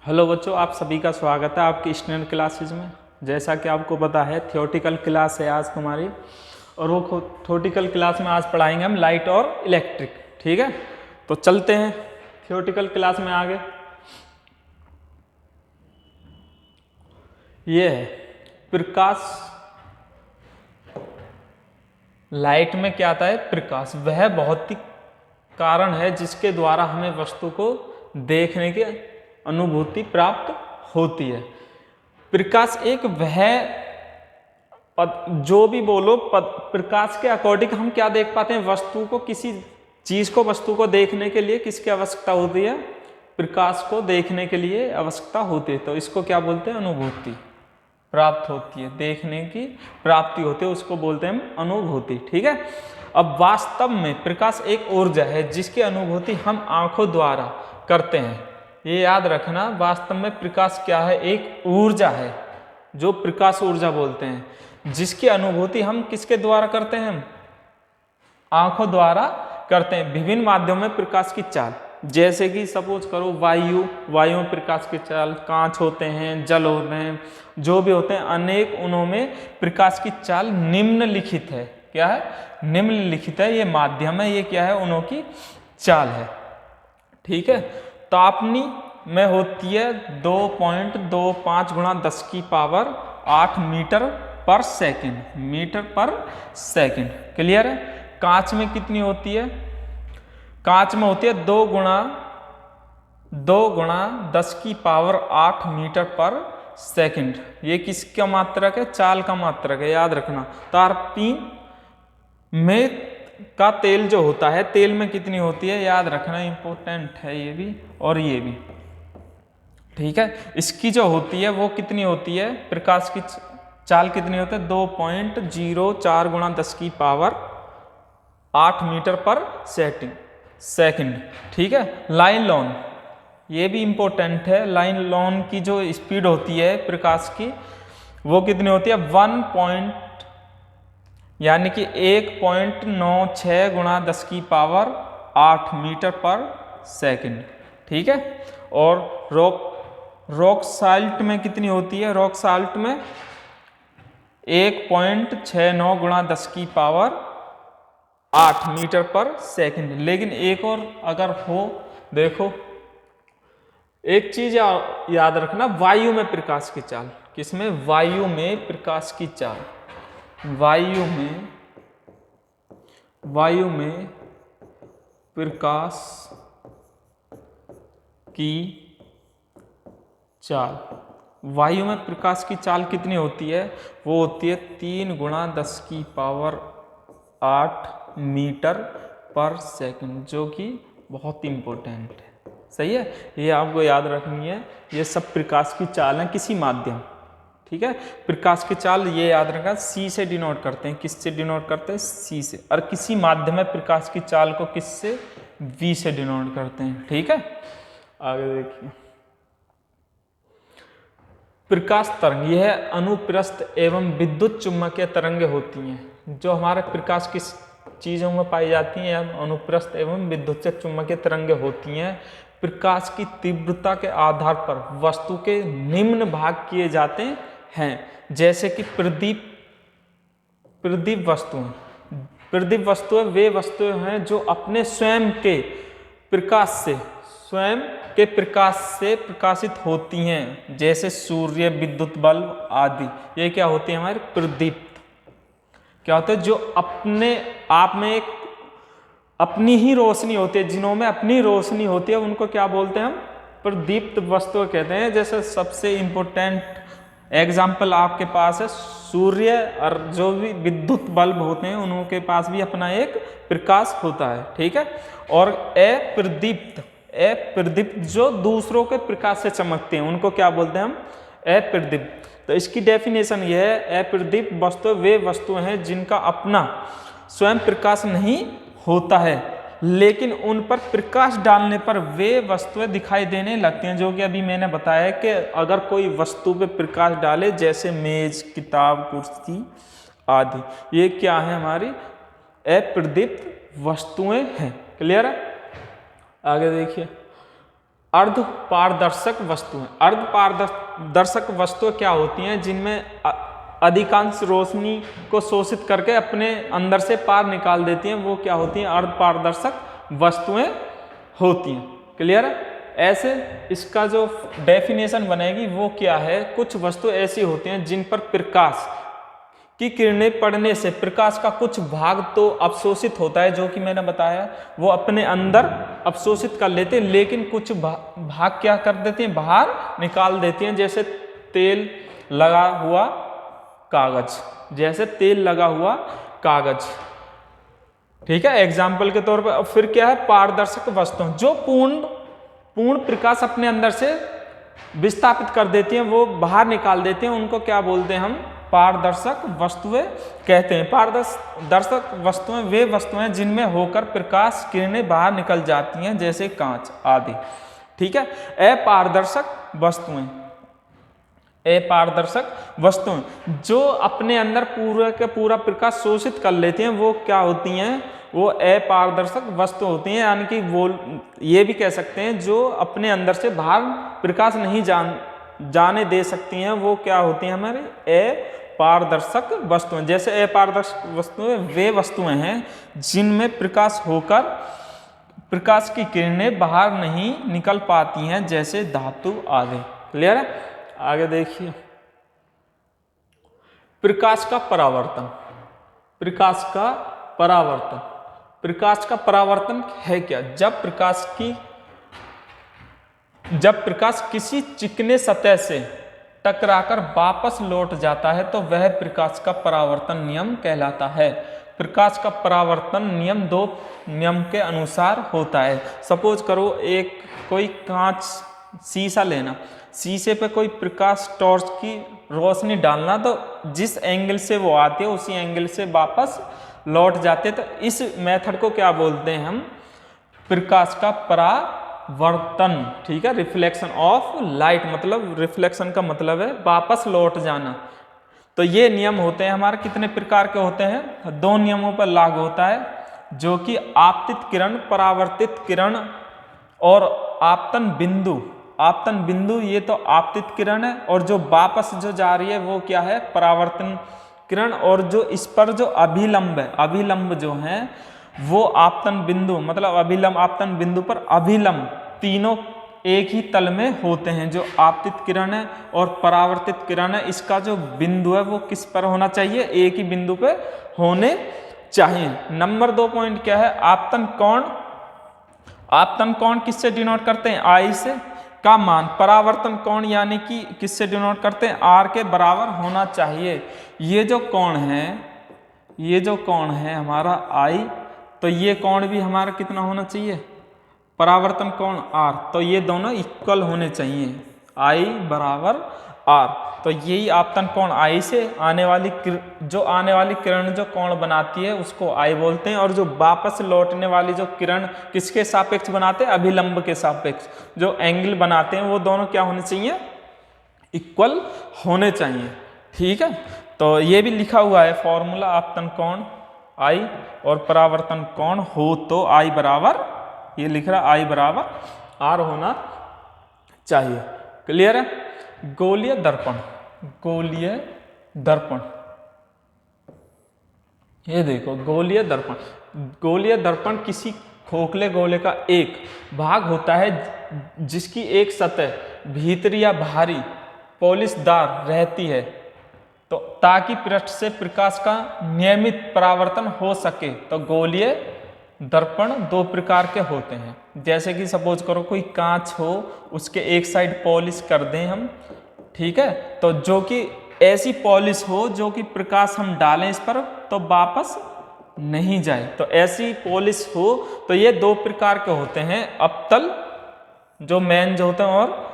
Hello बच्चों, आप सभी का स्वागत है आपकी स्टैंडर्ड क्लासेज में। जैसा कि आपको पता है थियोरेटिकल क्लास है आज हमारी, और वो थियोरेटिकल क्लास में आज पढ़ाएंगे हम लाइट और इलेक्ट्रिक। ठीक है, तो चलते हैं थियोरेटिकल क्लास में आगे। ये है प्रकाश। लाइट में क्या आता है? प्रकाश। वह भौतिक कारण है जिसके द्वारा हमें वस्तु को देखने की अनुभूति प्राप्त होती है। प्रकाश एक वह जो भी बोलो प्रकाश के अकॉर्डिंग हम क्या देख पाते हैं? वस्तु को, किसी चीज को, वस्तु को देखने के लिए किसकी आवश्यकता होती है? प्रकाश को देखने के लिए आवश्यकता होती है। तो इसको क्या बोलते हैं? अनुभूति प्राप्त होती है, देखने की प्राप्ति होती है, उसको बोलते हैं हम अनुभूति। ठीक है। अब वास्तव में प्रकाश एक ऊर्जा है जिसकी अनुभूति हम आंखों द्वारा करते हैं। ये याद रखना, वास्तव में प्रकाश क्या है? एक ऊर्जा है जो प्रकाश ऊर्जा बोलते हैं, जिसकी अनुभूति हम किसके द्वारा करते हैं? आंखों द्वारा करते हैं। विभिन्न माध्यमों में प्रकाश की चाल, जैसे कि सपोज करो वायु में प्रकाश की चाल, कांच होते हैं, जल होते हैं, जो भी होते हैं अनेक, उनमें प्रकाश की चाल निम्नलिखित है। क्या है? निम्नलिखित है। ये माध्यम है, ये क्या है? उनों की चाल है। ठीक है। तापनी में होती है 2.25 गुणा 10 की पावर 8 मीटर पर सेकंड। मीटर पर सेकंड। क्लियर है? कांच में कितनी होती है? कांच में होती है 2 गुणा 10 की पावर 8 मीटर पर सेकंड। ये किसका मात्रक है? चाल का मात्रक है, याद रखना। तारपीन में का तेल जो होता है, तेल में कितनी होती है? याद रखना, इंपॉर्टेंट है ये भी और ये भी। ठीक है। इसकी जो होती है वो कितनी होती है? प्रकाश की चाल कितनी होती है? 2.04 गुणा 10 की पावर 8 मीटर पर सेकंड। ठीक है। लाइन लॉन, ये भी इंपॉर्टेंट है। लाइन लॉन की जो स्पीड होती है प्रकाश की, वो कितनी होती है? 1.96 गुणा 10 की पावर 8 मीटर पर सेकंड। ठीक है। और रॉक साल्ट में कितनी होती है? रॉक साल्ट में 1.69 गुणा 10 की पावर 8 मीटर पर सेकंड। लेकिन एक और अगर हो, देखो एक चीज याद रखना, वायु में प्रकाश की चाल। किसमें? वायु में प्रकाश की चाल। वायु में प्रकाश की चाल। वायु में प्रकाश की चाल कितनी होती है? वो होती है 3 गुणा 10 की पावर 8 मीटर पर सेकंड, जो कि बहुत इंपॉर्टेंट है। सही है, ये आपको याद रखनी है। ये सब प्रकाश की चाल है किसी माध्यम। ठीक है। प्रकाश की चाल ये याद रखना, सी से डिनोट करते हैं। किससे डिनोट करते हैं? सी से। और किसी माध्यम में प्रकाश की चाल को किससे? वी से डिनोट करते हैं। ठीक है। आगे देखिए, प्रकाश तरंग, यह अनुप्रस्थ एवं विद्युत चुम्बकीय तरंगें होती हैं। जो हमारे प्रकाश किस चीजों में पाई जाती हैं? अनुप्रस्थ एवं विद्युत चुम्बकीय तरंगें होती हैं। प्रकाश की तीव्रता के आधार पर वस्तु के निम्न भाग किए जाते हैं, जैसे कि प्रदीप वस्तुएं। प्रदीप वस्तुएं वे वस्तुएं हैं जो अपने स्वयं के प्रकाश से प्रकाशित होती हैं, जैसे सूर्य, विद्युत बल्ब आदि। ये क्या होती है? हमारे प्रदीप्त। क्या होता है? जो अपने आप में एक अपनी ही रोशनी होती है, जिन्हों में अपनी रोशनी होती है, उनको क्या बोलते हैं हम? प्रदीप्त वस्तु कहते हैं। जैसे सबसे इंपॉर्टेंट एग्जाम्पल आपके पास है सूर्य, और जो भी विद्युत बल्ब होते हैं उनके पास भी अपना एक प्रकाश होता है। ठीक है। और अप्रदीप्त जो दूसरों के प्रकाश से चमकते हैं, उनको क्या बोलते हैं हम? अप्रदीप्त। तो इसकी डेफिनेशन यह है, अप्रदीप्त वस्तु वे वस्तुएं हैं जिनका अपना स्वयं प्रकाश नहीं होता है, लेकिन उन पर प्रकाश डालने पर वे वस्तुएं दिखाई देने लगती हैं। जो कि अभी मैंने बताया कि अगर कोई वस्तु पे प्रकाश डाले, जैसे मेज, किताब, कुर्सी आदि, ये क्या है? हमारी अप्रदीप्त वस्तुएं हैं। क्लियर है? आगे देखिए, अर्ध पारदर्शक वस्तुएं। अर्ध पारदर्शक वस्तुएं क्या होती हैं? जिनमें अधिकांश रोशनी को शोषित करके अपने अंदर से पार निकाल देती हैं, वो क्या होती हैं? अर्ध पारदर्शक वस्तुएं होती हैं। क्लियर है? ऐसे इसका जो डेफिनेशन बनेगी वो क्या है? कुछ वस्तुएं ऐसी होती हैं जिन पर प्रकाश की किरणें पड़ने से प्रकाश का कुछ भाग तो अवशोषित होता है, जो कि मैंने बताया वो अपने अंदर अवशोषित कर लेते हैं, लेकिन कुछ भाग क्या कर देती हैं? बाहर निकाल देती हैं। जैसे तेल लगा हुआ कागज, जैसे तेल लगा हुआ कागज, ठीक है, एग्जाम्पल के तौर पर। फिर क्या है? पारदर्शक वस्तु जो पूर्ण प्रकाश अपने अंदर से विस्थापित कर देती हैं, वो बाहर निकाल देते हैं, उनको क्या बोलते हैं हम? पारदर्शक वस्तुएं कहते हैं। पारदर्शक वस्तुएं वे वस्तुएं जिनमें होकर प्रकाश किरणें बाहर निकल जाती हैं, जैसे कांच आदि, ठीक है। अपारदर्शक वस्तुएं जो अपने अंदर पूरा का पूरा प्रकाश शोषित कर लेती हैं, वो क्या होती हैं? वो अपारदर्शक वस्तु होती हैं। यानी कि वो ये भी कह सकते हैं जो अपने अंदर से बाहर प्रकाश नहीं जाने दे सकती हैं, वो क्या होती हैं? हमारे अपारदर्शक वस्तुएं। जैसे अपारदर्शक वस्तुएं वे वस्तुएं हैं जिनमें प्रकाश होकर प्रकाश की किरणें बाहर नहीं निकल पाती हैं, जैसे धातु आदि। क्लियर है? आगे देखिए, प्रकाश का परावर्तन। प्रकाश का परावर्तन है क्या? जब प्रकाश किसी चिकने सतह से टकराकर वापस लौट जाता है तो वह प्रकाश का परावर्तन नियम कहलाता है। प्रकाश का परावर्तन नियम दो नियम के अनुसार होता है। सपोज करो कोई कांच शीशा लेना, शीशे पे कोई प्रकाश टॉर्च की रोशनी डालना, तो जिस एंगल से वो आती है उसी एंगल से वापस लौट जाते हैं। तो इस मेथड को क्या बोलते हैं हम? प्रकाश का परावर्तन, ठीक है। रिफ्लेक्शन ऑफ लाइट, मतलब रिफ्लेक्शन का मतलब है वापस लौट जाना। तो ये नियम होते हैं हमारे, कितने प्रकार के होते हैं? दो नियमों पर लागू होता है, जो कि आपतित किरण, परावर्तित किरण और आपतन बिंदु। ये तो आपतित किरण है, और जो वापस जो जा रही है वो क्या है? परावर्तन किरण। और जो इस पर जो अभिलंब जो है वो आपतन बिंदु, मतलब अभिलंब, आपतन बिंदु पर अभिलंब, तीनों एक ही तल में होते हैं। जो आपतित किरण है और परावर्तित किरण है, इसका जो बिंदु है वो किस पर होना चाहिए? एक ही बिंदु पे होने चाहिए। नंबर 2 पॉइंट क्या है? आपतन कोण। आपतन कोण किससे डिनोट करते हैं? आई से का मान परावर्तन कोण यानी कि किससे डिनोट करते हैं? आर के बराबर होना चाहिए। ये जो कोण है हमारा आई, तो ये कोण भी हमारा कितना होना चाहिए? परावर्तन कोण आर। तो ये दोनों इक्वल होने चाहिए, आई बराबर आर। तो यही आपतन कोण आई से आने वाली किरण जो कोण बनाती है उसको आई बोलते हैं, और जो वापस लौटने वाली जो किरण किसके सापेक्ष बनाते हैं? अभिलंब के सापेक्ष जो एंगल बनाते हैं वो दोनों क्या होने चाहिए? इक्वल होने चाहिए, ठीक है। तो ये भी लिखा हुआ है फॉर्मूला, आपतन कोण आई और परावर्तन कोण हो तो आई बराबर, ये लिख रहा आई बराबर आर होना चाहिए। क्लियर है? गोलीय दर्पण, ये देखो गोलीय दर्पण किसी खोखले गोले का एक भाग होता है जिसकी एक सतह भीतरी या बाहरी पॉलिशदार रहती है, तो ताकि पृष्ठ से प्रकाश का नियमित परावर्तन हो सके। तो गोलीय दर्पण दो प्रकार के होते हैं। जैसे कि सपोज करो कोई कांच हो, उसके एक साइड पॉलिश कर दें हम, ठीक है, तो जो कि ऐसी पॉलिश हो जो कि प्रकाश हम डालें इस पर तो वापस नहीं जाए, तो ऐसी पॉलिश हो। तो ये दो प्रकार के होते हैं, अवतल जो मेन जो होते हैं और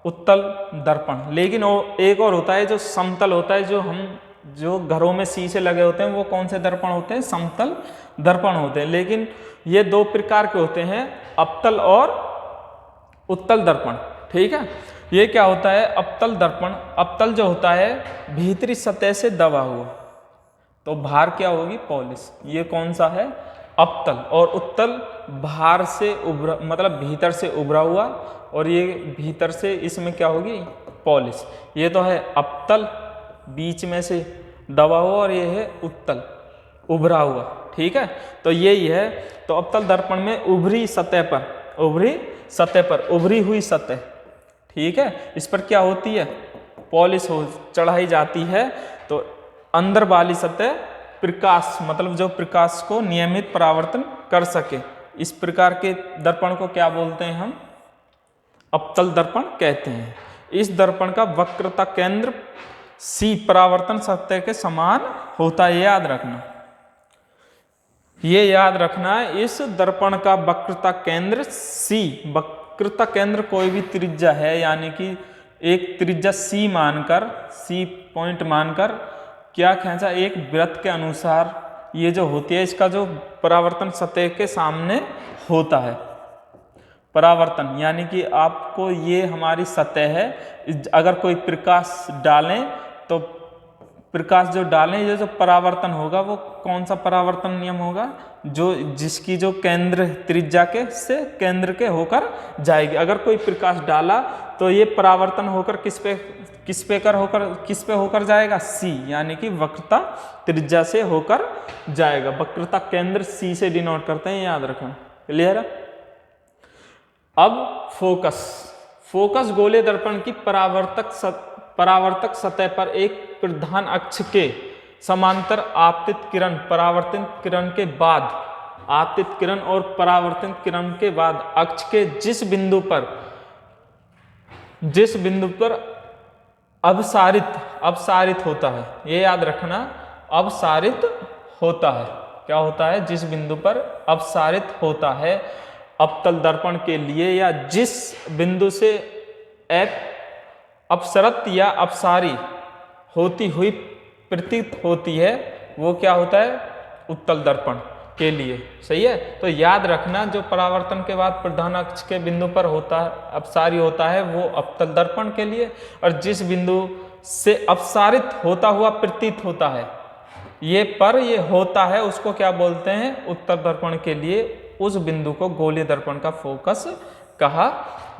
उत्तल दर्पण। लेकिन एक और होता है जो समतल होता है, जो घरों में शीशे लगे होते हैं वो कौन से दर्पण होते हैं? समतल दर्पण होते हैं। लेकिन ये दो प्रकार के होते हैं, अवतल और उत्तल दर्पण, ठीक है। ये क्या होता है? अवतल दर्पण, अवतल जो होता है भीतरी सतह से दबा हुआ, तो बाहर क्या होगी? पॉलिश। ये कौन सा है? अवतल, और उत्तल बाहर से उभरा, मतलब भीतर से उभरा हुआ, और ये भीतर से इसमें क्या होगी पॉलिश। ये तो है अवतल, बीच में से दबा हुआ, और ये है उत्तल, उभरा हुआ। ठीक है, तो यही है। तो अवतल दर्पण में उभरी सतह पर उभरी हुई सतह, ठीक है, इस पर क्या होती है पॉलिश हो चढ़ाई जाती है। तो अंदर वाली सतह प्रकाश, मतलब जो प्रकाश को नियमित परावर्तन कर सके, इस प्रकार के दर्पण को क्या बोलते हैं हम, अवतल दर्पण कहते हैं। इस दर्पण का वक्रता केंद्र C परावर्तन सतह के समान होता है, याद रखना, ये याद रखना है। इस दर्पण का वक्रता केंद्र C, वक्रता केंद्र कोई भी त्रिज्या है, यानी कि एक त्रिज्या C मानकर, C पॉइंट मानकर क्या खींचा, एक वृत्त के अनुसार ये जो होती है, इसका जो परावर्तन सतह के सामने होता है। परावर्तन यानी कि आपको ये हमारी सतह है, अगर कोई प्रकाश डालें तो प्रकाश जो डालें, ये जो परावर्तन होगा वो कौन सा परावर्तन नियम होगा, जो जिसकी जो केंद्र त्रिज्या के से केंद्र के होकर जाएगी। अगर कोई प्रकाश डाला तो ये परावर्तन होकर किस पे होकर जाएगा, C, यानी कि वक्रता त्रिज्या से होकर जाएगा। वक्रता केंद्र C से डिनोट करते हैं, याद रखना। क्लियर है। अब फोकस गोलीय दर्पण की परावर्तक सतह पर एक प्रधान अक्ष के समांतर आपतित किरण, परावर्तित किरण के बाद, आपतित किरण और परावर्तित किरण के बाद अक्ष के जिस बिंदु पर अपसारित होता है, ये याद रखना, अपसारित होता है, क्या होता है, जिस बिंदु पर अपसारित होता है अवतल दर्पण के लिए, या जिस बिंदु से अपसरत या अपसारी होती हुई प्रतीत होती है, वो क्या होता है, उत्तल दर्पण के लिए। सही है। तो याद रखना, जो परावर्तन के बाद प्रधान अक्ष के बिंदु पर होता है, अपसारी होता है, वो अवतल दर्पण के लिए, और जिस बिंदु से अपसारित होता हुआ प्रतीत होता है, ये होता है, उसको क्या बोलते हैं, उत्तल दर्पण के लिए। उस बिंदु को गोलीय दर्पण का फोकस कहा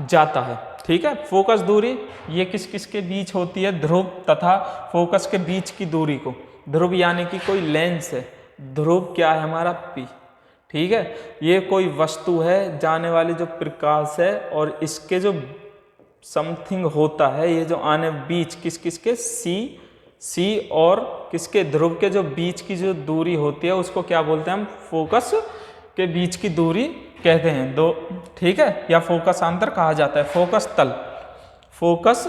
जाता है। ठीक है। फोकस दूरी ये किस किस के बीच होती है, ध्रुव तथा फोकस के बीच की दूरी को, ध्रुव यानी कि कोई लेंस है, ध्रुव क्या है हमारा P। ठीक है। ये कोई वस्तु है, जाने वाली जो प्रकाश है, और इसके जो समथिंग होता है, ये जो आने बीच किस किस के C और किसके, ध्रुव के जो बीच की जो दूरी होती है, उसको क्या बोलते हैं हम, फोकस के बीच की दूरी कहते हैं दो। ठीक है। या फोकस अंतर कहा जाता है। फोकस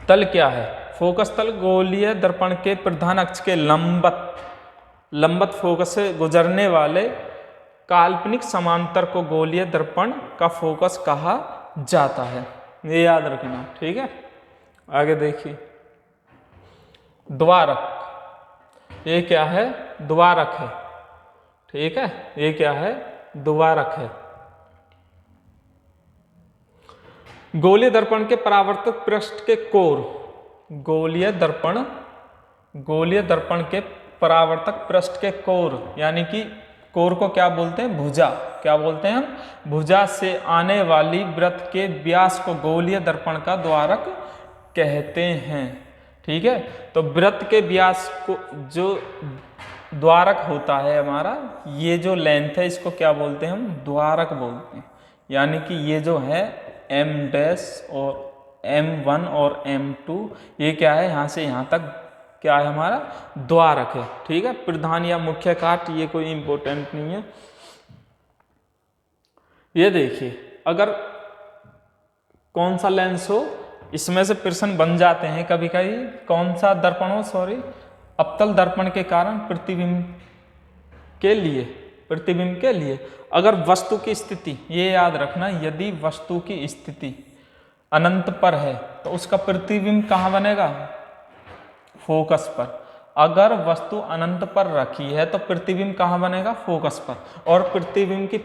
तल क्या है, फोकस तल गोलीय दर्पण के प्रधान अक्ष के लंबत फोकस से गुजरने वाले काल्पनिक समांतर को गोलीय दर्पण का फोकस कहा जाता है, ये याद रखना। ठीक है। आगे देखिए, द्वारक, ये क्या है, द्वारक है। ठीक है। ये क्या है, द्वारक है। गोलीय दर्पण के परावर्तक पृष्ठ के कोर, गोलीय दर्पण के परावर्तक पृष्ठ के कोर, यानी कि कोर को क्या बोलते हैं, भुजा, क्या बोलते हैं हम, भुजा से आने वाली वृत्त के व्यास को गोलीय दर्पण का द्वारक कहते हैं। ठीक है। तो वृत्त के व्यास को जो द्वारक होता है हमारा, ये जो लेंथ है, इसको क्या बोलते हैं हम, द्वारक बोलते हैं। यानी कि ये जो है M' और M1 और M2, ये क्या है, यहाँ से यहाँ तक क्या है हमारा, द्वारक है। ठीक है। प्रधान या मुख्य काट, ये कोई इंपॉर्टेंट नहीं है। ये देखिए, अगर कौन सा लेंस हो, इसमें से प्रश्न बन जाते हैं कभी कभी, कौन सा दर्पण हो, सॉरी, अवतल दर्पण के कारण प्रतिबिंब के लिए अगर वस्तु की स्थिति, ये याद रखना, यदि वस्तु की स्थिति अनंत पर है तो उसका प्रतिबिंब कहाँ बनेगा, फोकस पर। अगर वस्तु अनंत पर रखी है तो प्रतिबिंब कहाँ बनेगा, फोकस पर। और प्रतिबिंब की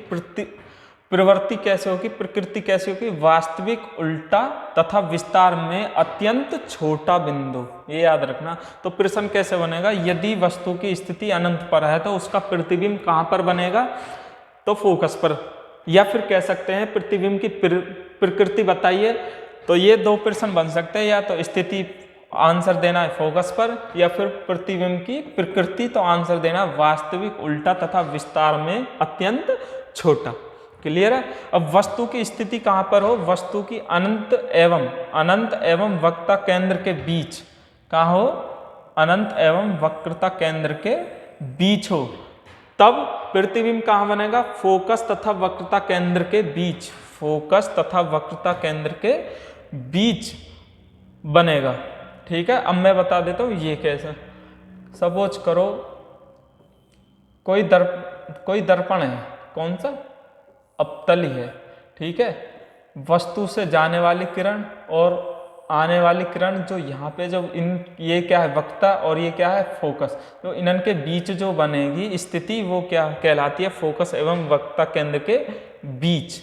प्रवृत्ति कैसे होगी, प्रकृति कैसे होगी, वास्तविक, उल्टा तथा विस्तार में अत्यंत छोटा बिंदु, ये याद रखना। तो प्रश्न कैसे बनेगा, यदि वस्तु की स्थिति अनंत पर है तो उसका प्रतिबिंब कहाँ पर बनेगा, तो फोकस पर। या फिर कह सकते हैं प्रतिबिंब की प्रकृति बताइए। तो ये दो प्रश्न बन सकते हैं, या तो स्थिति आंसर देना है फोकस पर, या फिर प्रतिबिंब की प्रकृति तो आंसर देना वास्तविक, उल्टा तथा विस्तार में अत्यंत छोटा। क्लियर है। अब वस्तु की स्थिति कहाँ पर हो, वस्तु की अनंत एवं वक्रता केंद्र के बीच कहाँ हो, अनंत एवं वक्रता केंद्र के बीच हो, तब प्रतिबिंब कहाँ बनेगा, फोकस तथा वक्रता केंद्र के बीच, फोकस तथा वक्रता केंद्र के बीच बनेगा। ठीक है। अब मैं बता देता हूँ ये कैसे। सपोज करो कोई दर्पण है, कौन सा, अवतली है। ठीक है। वस्तु से जाने वाली किरण और आने वाली किरण जो यहाँ पे जो ये क्या है, वक्रता, और ये क्या है, फोकस, तो इनन के बीच जो बनेगी स्थिति वो क्या कहलाती है, फोकस एवं वक्रता केंद्र के बीच।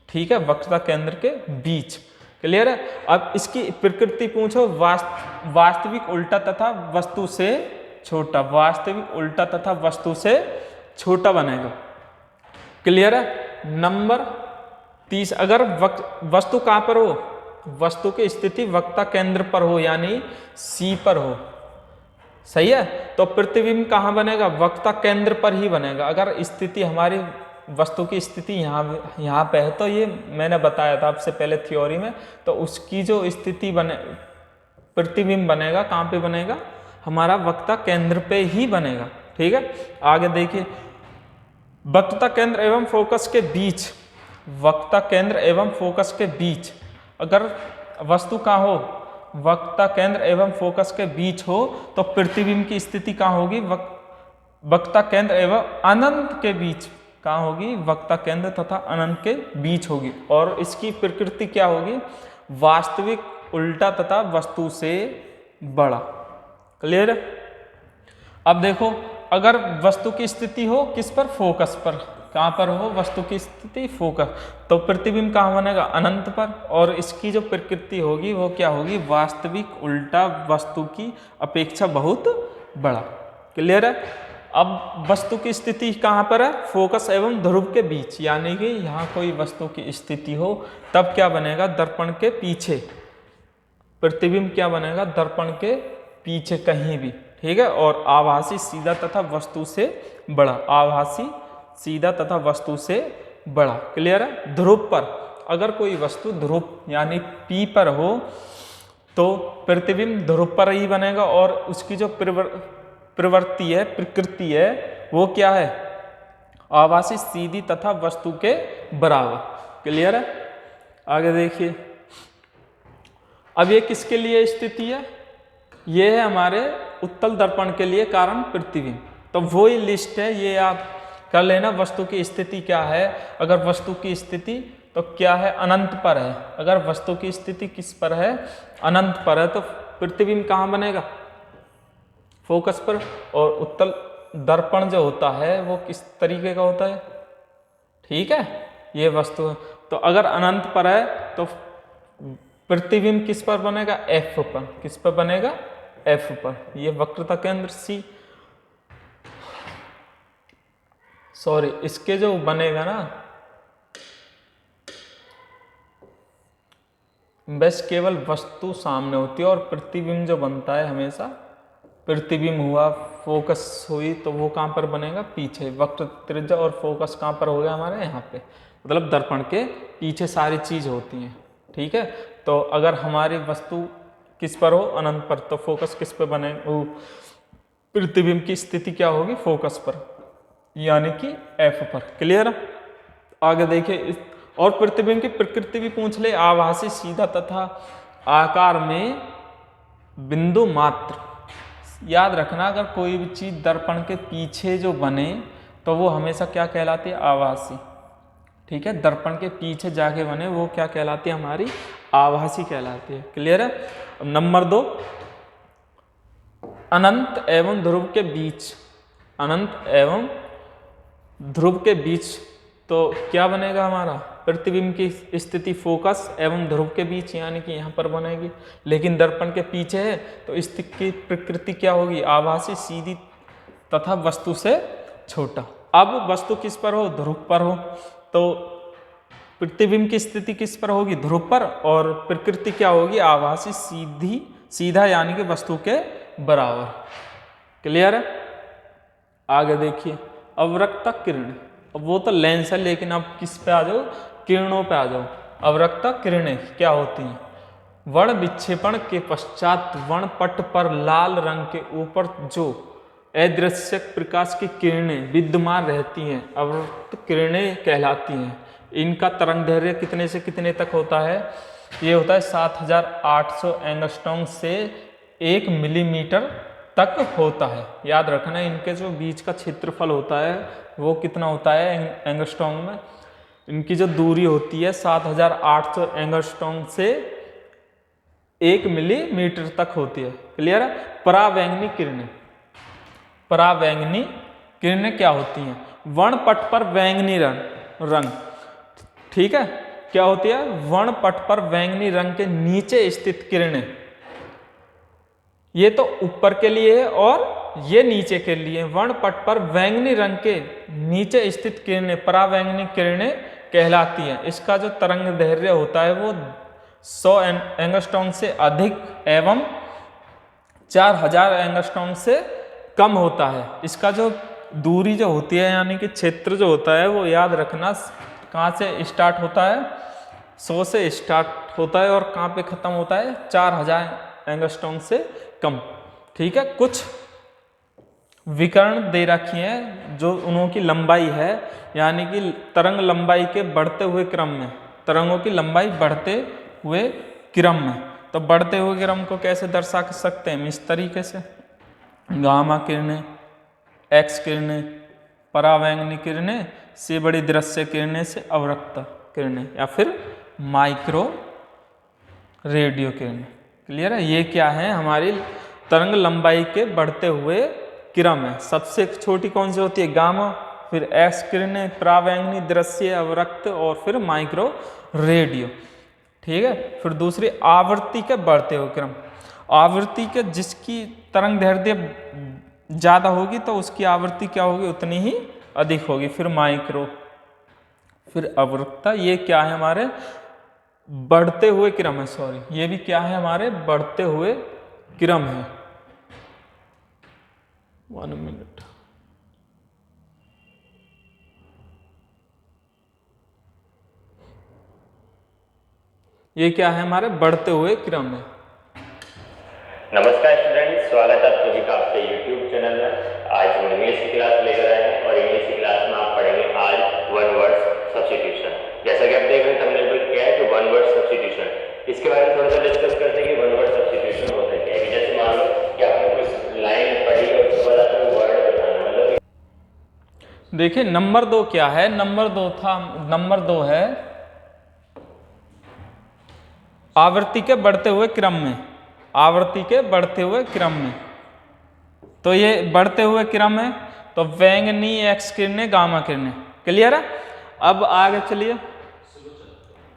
ठीक है, वक्रता केंद्र के बीच। क्लियर है। अब इसकी प्रकृति पूछो, वास्तविक, उल्टा तथा वस्तु से छोटा, वास्तविक, उल्टा तथा वस्तु से छोटा बनेगा। क्लियर है। नंबर 30, अगर वस्तु कहाँ पर हो, वस्तु की स्थिति वक्रता केंद्र पर हो, यानी C पर हो, सही है, तो प्रतिबिंब कहाँ बनेगा, वक्रता केंद्र पर ही बनेगा। अगर स्थिति हमारी वस्तु की स्थिति यहाँ पे है, तो ये मैंने बताया था आपसे पहले थ्योरी में, तो उसकी जो स्थिति बने, प्रतिबिंब बनेगा कहाँ पे बनेगा, हमारा वक्रता केंद्र पे ही बनेगा। ठीक है। आगे देखिए, वक्रता केंद्र एवं फोकस के बीच, वक्रता केंद्र एवं फोकस के बीच, अगर वस्तु कहाँ हो, वक्रता केंद्र एवं फोकस के बीच हो, तो प्रतिबिंब की स्थिति कहाँ होगी, वक्रता केंद्र एवं अनंत के बीच कहाँ होगी, वक्रता केंद्र तथा अनंत के बीच होगी। और इसकी प्रकृति क्या होगी, वास्तविक, उल्टा तथा वस्तु से बड़ा। क्लियर। अब देखो, अगर वस्तु की स्थिति हो किस पर, फोकस पर, कहाँ पर हो वस्तु की स्थिति, फोकस, तो प्रतिबिंब कहाँ बनेगा, अनंत पर। और इसकी जो प्रकृति होगी वो क्या होगी, वास्तविक, उल्टा, वस्तु की अपेक्षा बहुत बड़ा। क्लियर है। अब वस्तु की स्थिति कहाँ पर है, फोकस एवं ध्रुव के बीच, यानी कि यहाँ कोई वस्तु की स्थिति हो, तब क्या बनेगा, दर्पण के पीछे, प्रतिबिंब क्या बनेगा, दर्पण के पीछे कहीं भी। ठीक है। और आभासी, सीधा तथा वस्तु से बड़ा, आभासी, सीधा तथा वस्तु से बड़ा। क्लियर है। ध्रुव पर, अगर कोई वस्तु ध्रुव यानी P पर हो, तो प्रतिबिंब ध्रुव पर ही बनेगा, और उसकी जो प्रवृत्ति है, प्रकृति है, वो क्या है, आभासी, सीधी तथा वस्तु के बराबर। क्लियर है। आगे देखिए, अब ये किसके लिए स्थिति है, ये है हमारे उत्तल दर्पण के लिए कारण प्रतिबिंब। तो वो ही लिस्ट है, ये आप कर लेना। वस्तु की स्थिति क्या है, अगर वस्तु की स्थिति तो क्या है, अनंत पर है। अगर वस्तु की स्थिति किस पर है, अनंत पर है, तो प्रतिबिंब कहाँ बनेगा, फोकस पर। और उत्तल दर्पण जो होता है वो किस तरीके का होता है, ठीक है, ये वस्तु है। तो अगर अनंत पर है तो प्रतिबिंब किस पर बनेगा, F पर। किस पर बनेगा, F पर। ये वक्रता केंद्र C, सॉरी, इसके जो बनेगा ना, बस केवल वस्तु सामने होती है, और प्रतिबिंब जो बनता है हमेशा, प्रतिबिंब हुआ, फोकस हुई, तो वो कहाँ पर बनेगा, पीछे। वक्र, त्रिज्या और फोकस कहाँ पर हो गया हमारे, यहाँ पे, मतलब दर्पण के पीछे सारी चीज होती हैं। ठीक है। तो अगर हमारी वस्तु किस पर हो, अनंत पर, तो फोकस किस पर बनेगा, प्रतिबिंब की स्थिति क्या होगी, फोकस पर, यानी कि F पर। क्लियर। आगे देखिए, और प्रतिबिंब की प्रकृति भी पूछ ले, आभासी, सीधा तथा आकार में बिंदु मात्र। याद रखना, अगर कोई भी चीज दर्पण के पीछे जो बने तो वो हमेशा क्या कहलाती है, आभासी। ठीक है। दर्पण के पीछे जाके बने वो क्या कहलाती है, हमारी आभासी कहलाती है। क्लियर है। नंबर 2, अनंत एवं ध्रुव के बीच, अनंत एवं ध्रुव के बीच तो क्या बनेगा हमारा, प्रतिबिंब की स्थिति फोकस एवं ध्रुव के बीच यानी कि यहाँ पर बनेगी, लेकिन दर्पण के पीछे है तो इसकी प्रकृति क्या होगी, आभासी, सीधी तथा वस्तु से छोटा। अब वस्तु किस पर हो, ध्रुव पर हो, तो प्रतिबिंब की स्थिति किस पर होगी, ध्रुव पर, और प्रकृति क्या होगी, आभासी, सीधा यानी कि वस्तु के बराबर। क्लियर है। आगे देखिए, अवरक्ता किरणें, अब वो तो लेंस है, लेकिन अब किस पे आ जाओ, किरणों पे आ जाओ। अवरक्ता किरणें क्या होती हैं, वर्ण विक्षेपण के पश्चात वर्णपट पर लाल रंग के ऊपर जो अदृश्य प्रकाश की किरणें विद्यमान रहती हैं, अवरक्त किरणें कहलाती हैं। इनका तरंग दैर्घ्य कितने से कितने तक होता है, ये होता है 7800 एंगस्ट्रॉम से 1 मिलीमीटर तक होता है। याद रखना, इनके जो बीच का क्षेत्रफल होता है वो कितना होता है एंगस्ट्रॉम में, इनकी जो दूरी होती है 7800 एंगस्ट्रॉम से 1 मिलीमीटर तक होती है। क्लियर है। परावैंगनी किरणें, परावैंगनी किरणें क्या होती हैं, वर्णपट पर बैंगनी रंग, ठीक है, क्या होती है, वर्णपट पर बैंगनी रंग के नीचे स्थित किरणें, ये तो ऊपर के लिए है और ये नीचे के लिए। वर्णपट पर बैंगनी रंग के नीचे स्थित किरणें परावैंगनी किरणें कहलाती हैं। इसका जो तरंग दैर्घ्य होता है वो 100 एंगस्ट्रॉम से अधिक एवं 4000 एंगस्ट्रॉम से कम होता है। इसका जो दूरी जो होती है यानी कि क्षेत्र जो होता है वो याद रखना, कहाँ से स्टार्ट होता है, 100 से स्टार्ट होता है और कहाँ पे खत्म होता है, 4000 एंगस्ट्रॉम से कम। ठीक है। कुछ विकर्ण दे रखी हैं जो उनकी लंबाई है, यानी कि तरंग लंबाई के बढ़ते हुए क्रम में, तरंगों की लंबाई बढ़ते हुए क्रम में। तो बढ़ते हुए क्रम को कैसे दर्शा सकते हैं, इस तरीके से, गामा किरणें, एक्स किरणें, परावैंगनी किरणें से बड़ी दृश्य किरणें से अवरक्त किरणें, या फिर माइक्रो रेडियो किरणें। क्लियर है। ये क्या है, हमारी तरंग लंबाई के बढ़ते हुए क्रम है। सबसे छोटी कौन सी होती है, गामा, फिर एक्स किरणें, परावैंगनी, दृश्य, अवरक्त और फिर माइक्रो रेडियो। ठीक है। फिर दूसरी आवृत्ति के बढ़ते हुए क्रम, आवृत्ति के जिसकी तरंग दैर्घ्य ज्यादा होगी तो उसकी आवृत्ति क्या होगी, उतनी ही अधिक होगी। फिर माइक्रो, फिर अवरक्ता, ये क्या है, हमारे बढ़ते हुए क्रम है, सॉरी, ये भी क्या है, हमारे बढ़ते हुए क्रम है। 1 मिनट। ये क्या है, हमारे बढ़ते हुए क्रम है। नमस्कार स्टूडेंट्स, स्वागत है आप सभी का आपके YouTube चैनल में। आज हम इंग्लिश की क्लास लेकर आए हैं और इंग्लिश की क्लास में आप पढ़ेंगे आज वन वर्ड सब्स्टिट्यूशन। जैसा कि आप देख रहे हैं थंबनेल पर क्या है कि वन वर्ड सब्स्टिट्यूशन, इसके बारे में थोड़ा सा डिस्कस करते हैं कि वन वर्ड सब्स्टिट्यूशन होता क्या है। जैसे मान लो कि आपने कोई लाइन पढ़ी और उसके बाद आपको वर्ड बताना, मतलब देखिए नंबर 2 क्या है, नंबर 2 है आवृत्ति के बढ़ते हुए क्रम में, आवृत्ति के बढ़ते हुए क्रम में। तो ये बढ़ते हुए क्रम है, तो बैंगनी, एक्स किरणें, गामा किरणें। क्लियर है। अब आगे चलिए।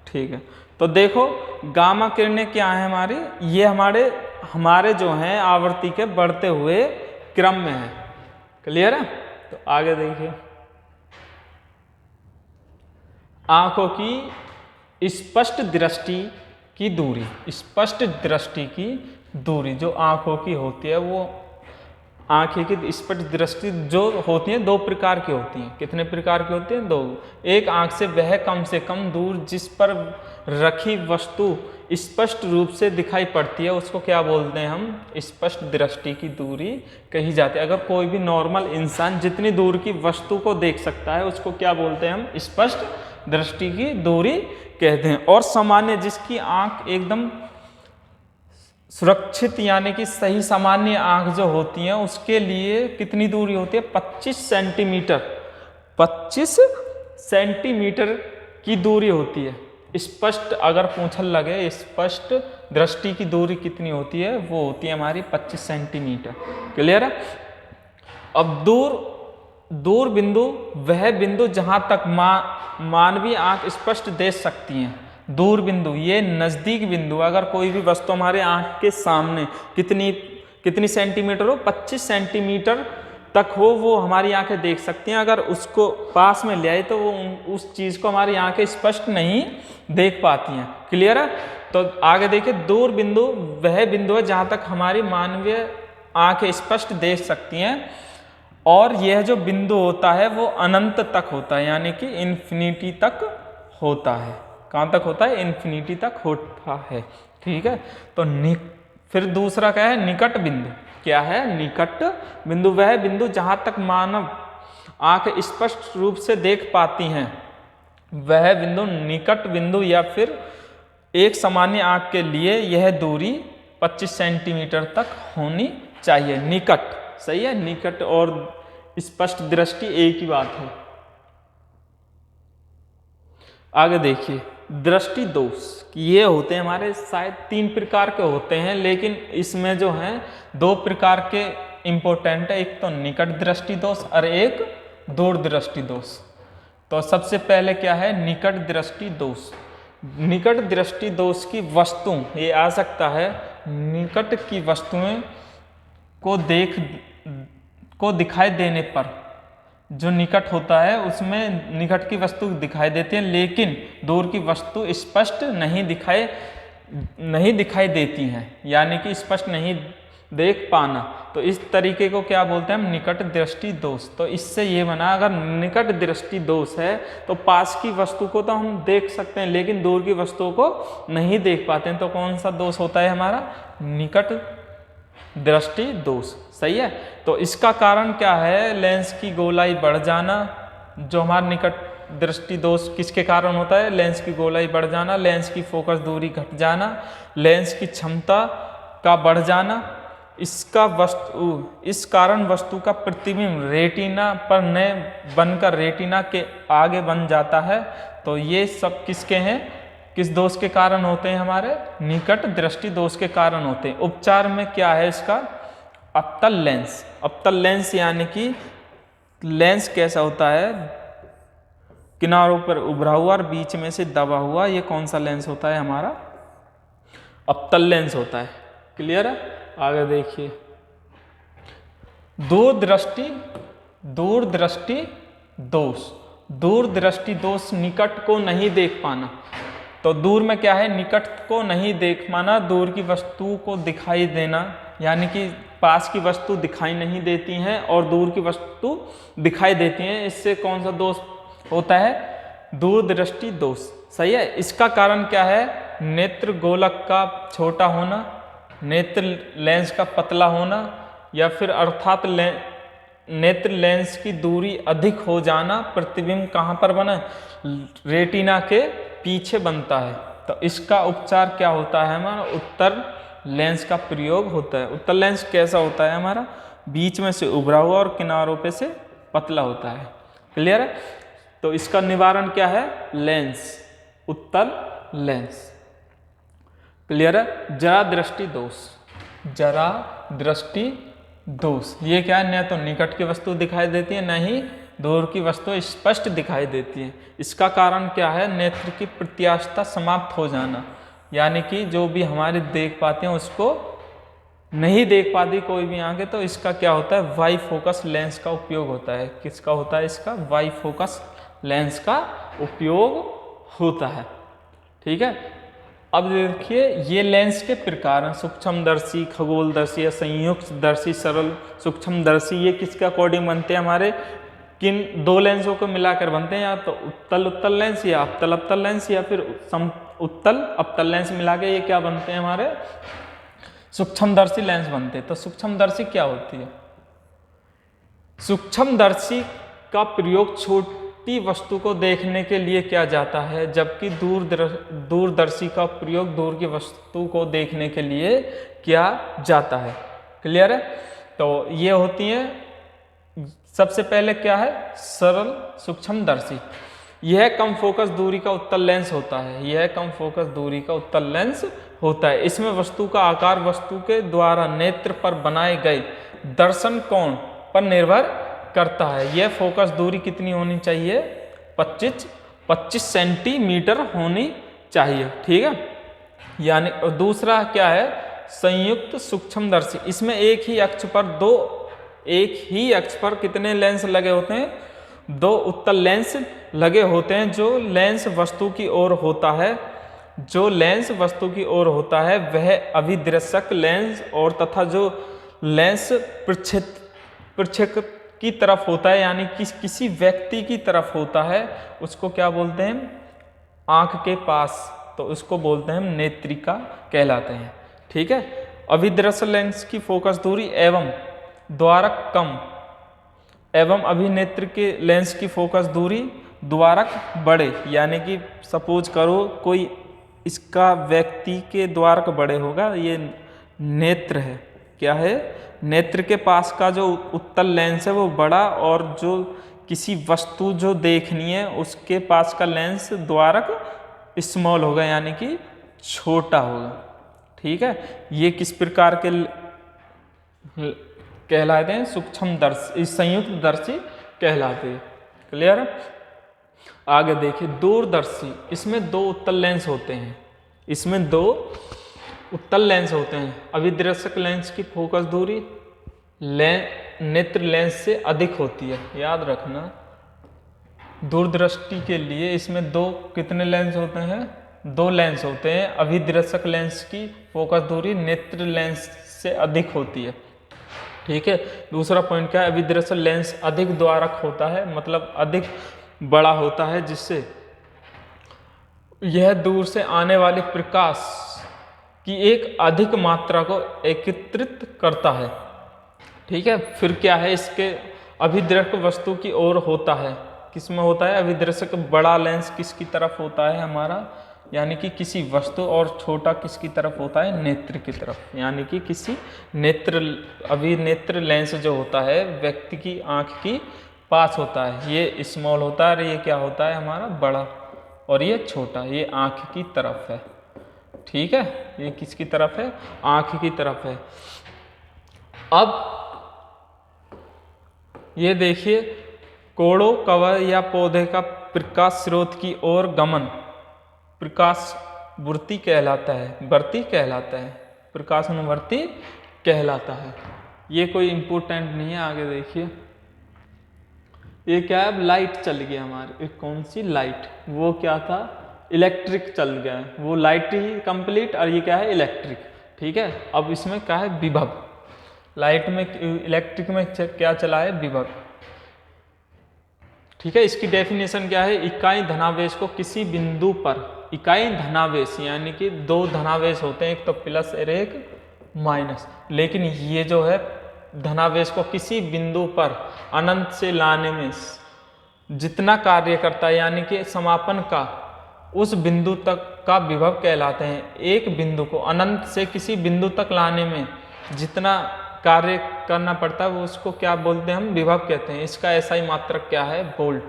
ठीक है। तो देखो गामा किरणें क्या है हमारी, ये हमारे जो हैं आवृत्ति के बढ़ते हुए क्रम में है। क्लियर है। तो आगे देखिए, आंखों की स्पष्ट दृष्टि की दूरी, स्पष्ट दृष्टि की दूरी जो आंखों की होती है, वो आंखें की स्पष्ट दृष्टि जो होती है 2 प्रकार की होती हैं। कितने प्रकार की होती हैं, 2। एक आंख से कम दूर जिस पर रखी वस्तु स्पष्ट रूप से दिखाई पड़ती है उसको क्या बोलते हैं हम, स्पष्ट दृष्टि की दूरी कही जाती है। अगर कोई भी नॉर्मल इंसान जितनी दूर की वस्तु को देख सकता है उसको क्या बोलते हैं हम, स्पष्ट दृष्टि की दूरी कहते हैं। और सामान्य जिसकी आंख एकदम सुरक्षित यानी कि सही सामान्य आंख जो होती है उसके लिए कितनी दूरी होती है, 25 सेंटीमीटर, 25 सेंटीमीटर की दूरी होती है। स्पष्ट अगर पूछल लगे स्पष्ट दृष्टि की दूरी कितनी होती है, वो होती है हमारी 25 सेंटीमीटर। क्लियर है। अब दूर दूर बिंदु वह बिंदु जहां तक मानवीय आंख स्पष्ट देख सकती है। दूर बिंदु ये नजदीक बिंदु, अगर कोई भी वस्तु हमारे आंख के सामने कितनी सेंटीमीटर हो, 25 सेंटीमीटर तक हो, वो हमारी आंखें देख सकती हैं। अगर उसको पास में ले आए तो वो उस चीज को हमारी आंखें स्पष्ट नहीं देख पाती हैं। क्लियर है? तो आगे देखिए, दूर बिंदु वह बिंदु है जहां तक हमारी मानवीय आंखें स्पष्ट देख सकती हैं, और यह जो बिंदु होता है वो अनंत तक होता है, यानी कि इन्फिनिटी तक होता है। कहाँ तक होता है? इन्फिनिटी तक होता है। ठीक है, तो फिर दूसरा क्या है? निकट बिंदु। क्या है? निकट बिंदु वह बिंदु जहां तक मानव आंख स्पष्ट रूप से देख पाती हैं, वह बिंदु निकट बिंदु, या फिर एक सामान्य आंख के लिए यह दूरी 25 सेंटीमीटर तक होनी चाहिए। निकट, सही है, निकट और स्पष्ट दृष्टि एक ही बात है। आगे देखिए, दृष्टि दोष ये होते हैं हमारे, शायद 3 प्रकार के होते हैं, लेकिन इसमें जो है 2 प्रकार के इंपॉर्टेंट है। एक तो निकट दृष्टि दोष और एक दूर दृष्टि दोष। तो सबसे पहले क्या है? निकट दृष्टि दोष। निकट दृष्टि दोष की वस्तु ये आ सकता है, निकट की वस्तुएं को दिखाई देने पर, जो निकट होता है उसमें निकट की वस्तु दिखाई देती है, लेकिन दूर की वस्तु स्पष्ट नहीं दिखाई देती हैं, यानी कि स्पष्ट नहीं देख पाना। तो इस तरीके को क्या बोलते हैं हम? निकट दृष्टि दोष। तो इससे ये बना, अगर निकट दृष्टि दोष है तो पास की वस्तु को तो हम देख सकते हैं, लेकिन दूर की वस्तुओं को नहीं देख पाते हैं। तो कौन सा दोष होता है हमारा? निकट दृष्टि दोष। सही है। तो इसका कारण क्या है? लेंस की गोलाई बढ़ जाना। जो हमारा निकट दृष्टि दोष किसके कारण होता है? लेंस की गोलाई बढ़ जाना, लेंस की फोकस दूरी घट जाना, लेंस की क्षमता का बढ़ जाना। इस कारण वस्तु का प्रतिबिंब रेटिना पर न बनकर रेटिना के आगे बन जाता है। तो ये सब किसके हैं? किस दोष के कारण होते हैं? हमारे निकट दृष्टि दोष के कारण होते हैं। उपचार में क्या है इसका? अवतल लेंस। अवतल लेंस यानी कि लेंस कैसा होता है? किनारों पर उभरा हुआ और बीच में से दबा हुआ। ये कौन सा लेंस होता है? हमारा अवतल लेंस होता है। क्लियर है? आगे देखिए, दूर दृष्टि दोष। दूर दृष्टि दोष निकट को नहीं देख पाना। तो दूर में क्या है? निकट को नहीं देख पाना, दूर की वस्तु को दिखाई देना, यानी कि पास की वस्तु दिखाई नहीं देती हैं और दूर की वस्तु दिखाई देती हैं। इससे कौन सा दोष होता है? दूर दृष्टि दोष। सही है। इसका कारण क्या है? नेत्र गोलक का छोटा होना, नेत्र लेंस का पतला होना, या फिर अर्थात नेत्र लेंस की दूरी अधिक हो जाना। प्रतिबिंब कहाँ पर बना? रेटिना के पीछे बनता है। तो इसका उपचार क्या होता है? हमारा उत्तल लेंस का प्रयोग होता है। उत्तल लेंस कैसा होता है? हमारा बीच में से उभरा हुआ और किनारों पे से पतला होता है। क्लियर है? तो इसका निवारण क्या है? लेंस, उत्तल लेंस। क्लियर है? जरा दृष्टि दोष। जरा दृष्टि दोष ये क्या है? न तो निकट की वस्तु दिखाई देती है, न ही दूर की वस्तु स्पष्ट दिखाई देती है। इसका कारण क्या है? नेत्र की प्रत्यास्थता समाप्त हो जाना, यानी कि जो भी हमारे देख पाते हैं उसको नहीं देख पाती कोई भी आंखें। तो इसका क्या होता है? वाई फोकस लेंस का उपयोग होता है। किसका होता है? इसका वाई फोकस लेंस का उपयोग होता है। ठीक है। अब देखिए, ये लेंस के प्रकार हैं, सूक्ष्मदर्शी, खगोलदर्शी या संयुक्तदर्शी, सरल सूक्ष्मदर्शी। ये किसके अकॉर्डिंग बनते हैं? हमारे किन 2 लेंसों को मिलाकर बनते हैं, या तो उत्तल लेंस या अवतल लेंस, या फिर उत्तल अवतल लेंस मिला के ये क्या बनते हैं? हमारे सूक्ष्मदर्शी लेंस बनते हैं। तो सूक्ष्मदर्शी क्या होती है? सूक्ष्मदर्शी का प्रयोग छोटी वस्तु को देखने के लिए किया जाता है, जबकि दूरदर्शी का प्रयोग दूर की वस्तु को देखने के लिए किया जाता है। क्लियर है? तो ये होती हैं। सबसे पहले क्या है? सरल सूक्ष्मदर्शी। यह कम फोकस दूरी का उत्तल लेंस होता है। यह कम फोकस दूरी का उत्तल लेंस होता है। इसमें वस्तु का आकार वस्तु के द्वारा नेत्र पर बनाए गए दर्शन कोण पर निर्भर करता है। यह फोकस दूरी कितनी होनी चाहिए? 25 सेंटीमीटर होनी चाहिए। ठीक है, यानी और दूसरा क्या है? संयुक्त सूक्ष्मदर्शी। इसमें एक ही अक्ष पर कितने लेंस लगे होते हैं? 2 उत्तल लेंस लगे होते हैं। जो लेंस वस्तु की ओर होता है वह अभिदर्शक लेंस और तथा जो लेंस प्रक्षेपक की तरफ होता है यानी किसी व्यक्ति की तरफ होता है उसको क्या बोलते हैं? आंख के पास, तो उसको बोलते हैं नेत्रिका कहलाते हैं। ठीक है, अभिदर्शक लेंस की फोकस दूरी एवं द्वारक कम एवं अभिनेत्र के लेंस की फोकस दूरी द्वारक बड़े, यानी कि सपोज करो कोई इसका व्यक्ति के द्वारक बड़े होगा, ये नेत्र है। क्या है? नेत्र के पास का जो उत्तल लेंस है वो बड़ा, और जो किसी वस्तु जो देखनी है उसके पास का लेंस द्वारक स्मॉल होगा, यानी कि छोटा होगा। ठीक है, ये किस प्रकार के कहलाते हैं? सूक्ष्मदर्शी, संयुक्तदर्शी कहलाते हैं। क्लियर है? आगे देखिए, दूरदर्शी। इसमें 2 उत्तल लेंस होते हैं। अभिदर्शक लेंस की फोकस दूरी नेत्र लेंस से अधिक होती है। याद रखना, दूरदृष्टि के लिए इसमें 2 कितने लेंस होते हैं? 2 लेंस होते हैं। अभिदर्शक लेंस की फोकस दूरी नेत्र लेंस से अधिक होती है। ठीक है, दूसरा पॉइंट क्या है? अभिदर्शक लेंस अधिक द्वारक होता है, मतलब अधिक बड़ा होता है, जिससे यह दूर से आने वाले प्रकाश की एक अधिक मात्रा को एकत्रित करता है। ठीक है, फिर क्या है? इसके अभिदर्शक वस्तु की ओर होता है। किस में होता है? अभिदर्शक बड़ा लेंस किसकी तरफ होता है हमारा? यानी कि किसी वस्तु, और छोटा किसकी तरफ होता है? नेत्र की तरफ, यानी कि किसी अभिनेत्र लेंस जो होता है व्यक्ति की आंख की पास होता है, ये स्मॉल होता है, और ये क्या होता है हमारा? बड़ा, और ये छोटा, ये आंख की तरफ है। ठीक है, ये किसकी तरफ है? आंख की तरफ है। अब ये देखिए, कोड़ों, कवर या पौधे का प्रकाश स्रोत की ओर गमन प्रकाशवर्ती कहलाता है, प्रकाशानुवर्ती कहलाता है। ये कोई इंपॉर्टेंट नहीं है। आगे देखिए, ये क्या है? अब लाइट चल गया हमारी। कौन सी लाइट? वो क्या था? इलेक्ट्रिक चल गया है। वो लाइट ही कंप्लीट, और ये क्या है? इलेक्ट्रिक। ठीक है, अब इसमें क्या है? विभव। लाइट में, इलेक्ट्रिक में क्या चला है? विभव। ठीक है, इसकी डेफिनेशन क्या है? इकाई धनावेश को किसी बिंदु पर, इकाई धनावेश यानी कि 2 धनावेश होते हैं, एक तो प्लस और एक माइनस, लेकिन ये जो है धनावेश को किसी बिंदु पर अनंत से लाने में जितना कार्य करता है, यानी कि समापन का उस बिंदु तक का विभव कहलाते हैं। एक बिंदु को अनंत से किसी बिंदु तक लाने में जितना कार्य करना पड़ता है वो उसको क्या बोलते हैं? हम विभव कहते हैं। इसका SI मात्रक क्या है? वोल्ट।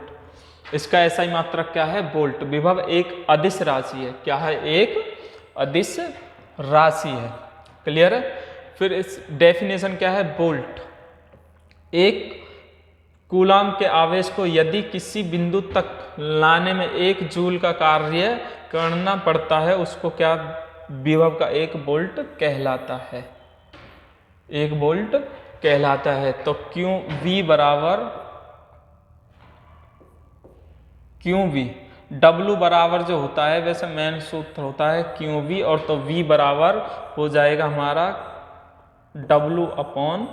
इसका SI मात्रक क्या है? वोल्ट। विभव एक अदिश राशि है। क्या है? एक अदिश राशि है। क्लियर है? फिर इस डेफिनेशन क्या है? वोल्ट। एक कूलाम के आवेश को यदि किसी बिंदु तक लाने में 1 जूल का कार्य करना पड़ता है उसको क्या विभव का 1 वोल्ट कहलाता है। 1 वोल्ट कहलाता है। तो QV बराबर QV, W बराबर जो होता है वैसे मेन सूत्र होता है QV, और तो V बराबर हो जाएगा हमारा W अपॉन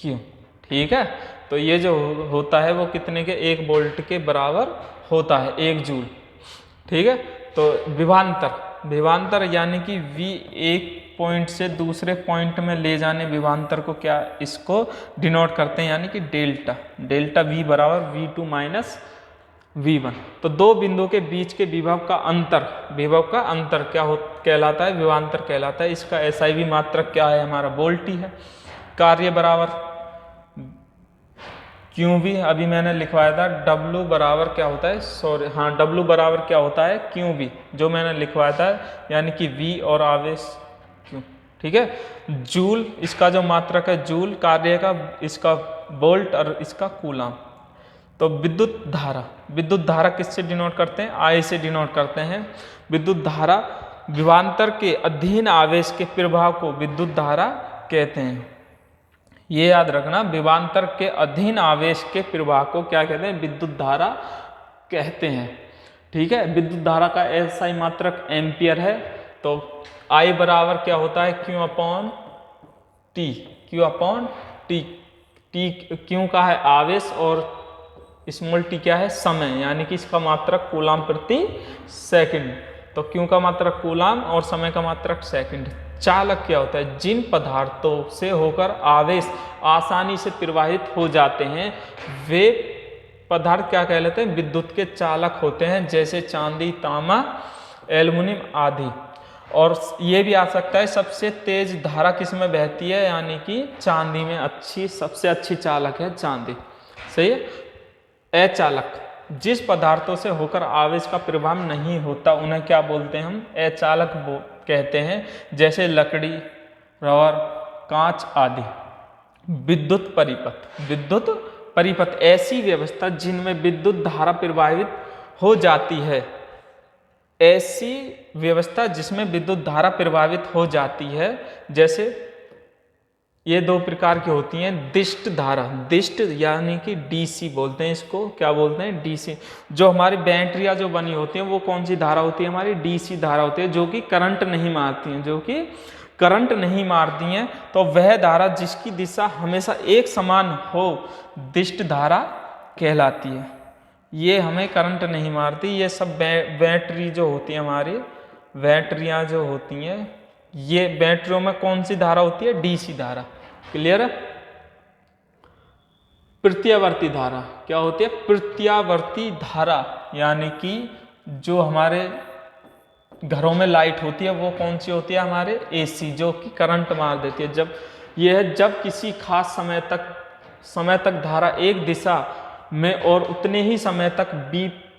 Q। ठीक है, तो ये जो होता है वो कितने के? 1 वोल्ट के बराबर होता है, 1 जूल। ठीक है, तो विभवांतर यानी कि V एक पॉइंट से दूसरे पॉइंट में ले जाने विभवांतर को क्या इसको डिनोट करते हैं, यानी कि डेल्टा V बराबर V2 माइनस V1। तो 2 बिंदु के बीच के विभव का अंतर क्या कहलाता है? विभवांतर कहलाता है। इसका SI भी मात्रक क्या है? हमारा वोल्ट ही है। कार्य बराबर QV, अभी मैंने लिखवाया था W बराबर क्या होता है? W बराबर क्या होता है? QV, जो मैंने लिखवाया था, यानी कि V और आवेश Q। ठीक है। जूल इसका जो मात्रक है, जूल कार्य का, इसका वोल्ट और इसका कूलाम। तो विद्युत धारा किससे डिनोट करते हैं? आई से डिनोट करते हैं। विद्युत धारा विभवांतर के अधीन आवेश के प्रवाह को विद्युत धारा कहते हैं। ये याद रखना, विभवांतर के अधीन आवेश के प्रवाह को क्या कहते हैं? विद्युत धारा कहते हैं। ठीक है। विद्युत धारा का एसआई मात्रक एम्पियर है। तो आई बराबर क्या होता है? Q upon T. Q upon T. T Q का है आवेश और स्मॉल टी क्या है? समय, यानी कि इसका मात्रक कूलाम प्रति सेकंड। तो क्यू का मात्रक कूलाम और समय का मात्रक सेकंड। चालक क्या होता है? जिन पदार्थों से होकर आवेश आसानी से प्रवाहित हो जाते हैं वे पदार्थ क्या कहलाते हैं? विद्युत के चालक होते हैं, जैसे चांदी, तांबा, एल्युमिनियम आदि। और ये भी आ सकता है सबसे तेज धारा किस में बहती है? यानी कि चांदी में सबसे अच्छी चालक है चांदी। सही है। अचालक, जिस पदार्थों से होकर आवेश का प्रवाह नहीं होता उन्हें क्या बोलते हैं? हम अचालक कहते हैं, जैसे लकड़ी, रबर, कांच आदि। विद्युत परिपथ ऐसी व्यवस्था जिनमें विद्युत धारा प्रवाहित हो जाती है। ऐसी व्यवस्था जिसमें विद्युत धारा प्रवाहित हो जाती है, जैसे ये दो प्रकार की होती हैं। दिष्ट धारा, दिष्ट यानी कि डीसी बोलते हैं इसको। क्या बोलते हैं? डीसी। जो हमारी बैटरियां जो बनी होती हैं वो कौन सी धारा होती है? हमारी डीसी धारा होती है, जो कि करंट नहीं मारती हैं, जो कि करंट नहीं मारती हैं। तो वह धारा जिसकी दिशा हमेशा एक समान हो दिष्ट धारा कहलाती है। ये हमें करंट नहीं मारती। ये सब बैटरी जो होती है, हमारी बैटरियां जो होती हैं, ये बैटरियों में कौन सी धारा होती है? डीसी धारा। क्लियर है। प्रत्यावर्ती धारा क्या होती है? प्रत्यावर्ती धारा यानी कि जो हमारे घरों में लाइट होती है वो कौन सी होती है? हमारे एसी, जो कि करंट मार देती है। जब किसी खास समय तक धारा एक दिशा में और उतने ही समय तक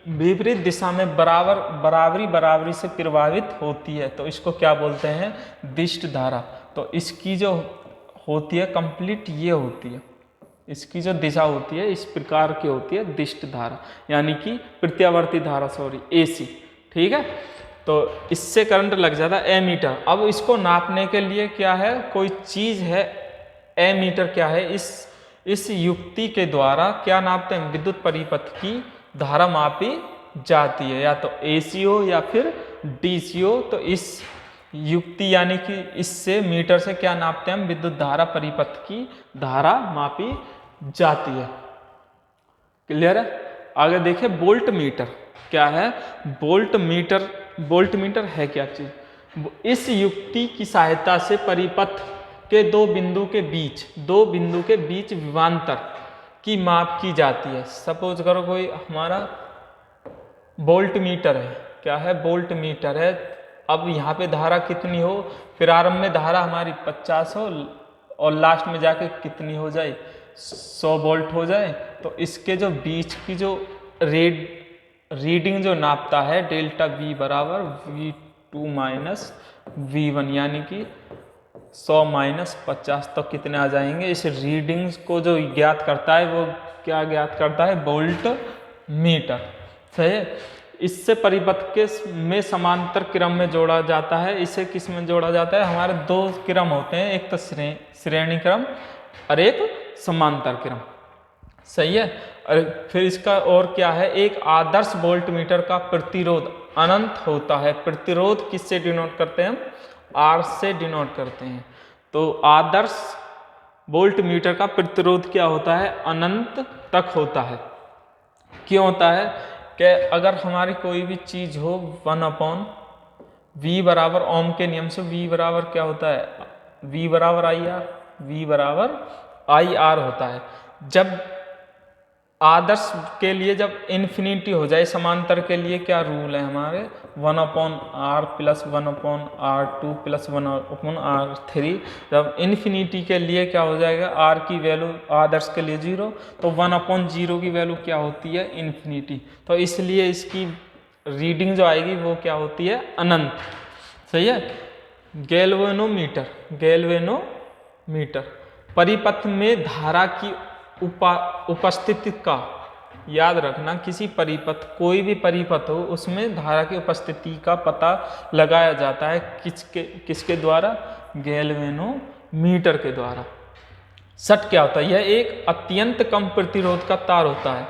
विपरीत दिशा में बराबरी से प्रवाहित होती है, तो इसको क्या बोलते हैं? दिष्ट धारा। तो इसकी जो होती है कंप्लीट ये होती है, इसकी जो दिशा होती है इस प्रकार की होती है दिष्ट धारा, यानी कि प्रत्यावर्ती धारा, एसी। ठीक है। तो इससे करंट लग जाता है एमीटर। अब इसको नापने के लिए क्या है? कोई चीज है, एमीटर क्या है? इस युक्ति के द्वारा क्या नापते हैं? विद्युत परिपथ की धारा मापी जाती है, या तो एसी हो या फिर डीसी हो। तो इस युक्ति यानी कि इससे मीटर से क्या नापते हैं हम? विद्युत धारा परिपथ की धारा मापी जाती है। क्लियर है। आगे देखिए वोल्ट मीटर क्या है? वोल्ट मीटर है क्या चीज? इस युक्ति की सहायता से परिपथ के दो बिंदु के बीच विभवांतर की माप की जाती है। सपोज करो कोई हमारा वोल्ट मीटर है। क्या है? वोल्ट मीटर है। अब यहाँ पे धारा कितनी हो? प्रारंभ में धारा हमारी 50 हो और लास्ट में जाके कितनी हो जाए? 100 वोल्ट हो जाए। तो इसके जो बीच की जो रीडिंग जो नापता है डेल्टा V बराबर V2 माइनस V1, यानी कि 100 माइनस 50, तो कितने आ जाएंगे? इस रीडिंग्स को जो ज्ञात करता है वो क्या ज्ञात करता है? Volt meter. सही है। इससे परिपथ में समांतर क्रम में जोड़ा जाता है। इसे किस में जोड़ा जाता है? हमारे दो क्रम होते हैं, एक तो श्रेणी क्रम और एक समांतर क्रम। सही है। और फिर इसका और क्या है? एक आदर्श वोल्ट मीटर का प्रतिरोध अनंत होता है। प्रतिरोध किससे डिनोट करते हैं हम? R से डिनोट करते हैं। तो आदर्श वोल्ट मीटर का प्रतिरोध क्या होता है? अनंत तक होता है। क्यों होता है? कि अगर हमारी कोई भी चीज हो 1/V बराबर ओम के नियम से V बराबर क्या होता है? V बराबर IR होता है। जब आदर्श के लिए जब इन्फिनिटी हो जाए, समांतर के लिए क्या रूल है हमारे? 1/R plus 1/R2 plus 1/R3। जब इन्फिनिटी के लिए क्या हो जाएगा? R की वैल्यू आदर्श के लिए 0, तो 1/0 की वैल्यू क्या होती है? इन्फिनिटी। तो इसलिए इसकी रीडिंग जो आएगी वो क्या होती है? अनंत। सही है। गैल्वेनोमीटर, गैल्वेनोमीटर परिपथ में धारा की उपस्थिति का, याद रखना किसी परिपथ, कोई भी परिपथ हो उसमें धारा की उपस्थिति का पता लगाया जाता है किसके द्वारा? गैल्वेनोमीटर के द्वारा। सट क्या होता है? यह एक अत्यंत कम प्रतिरोध का तार होता है,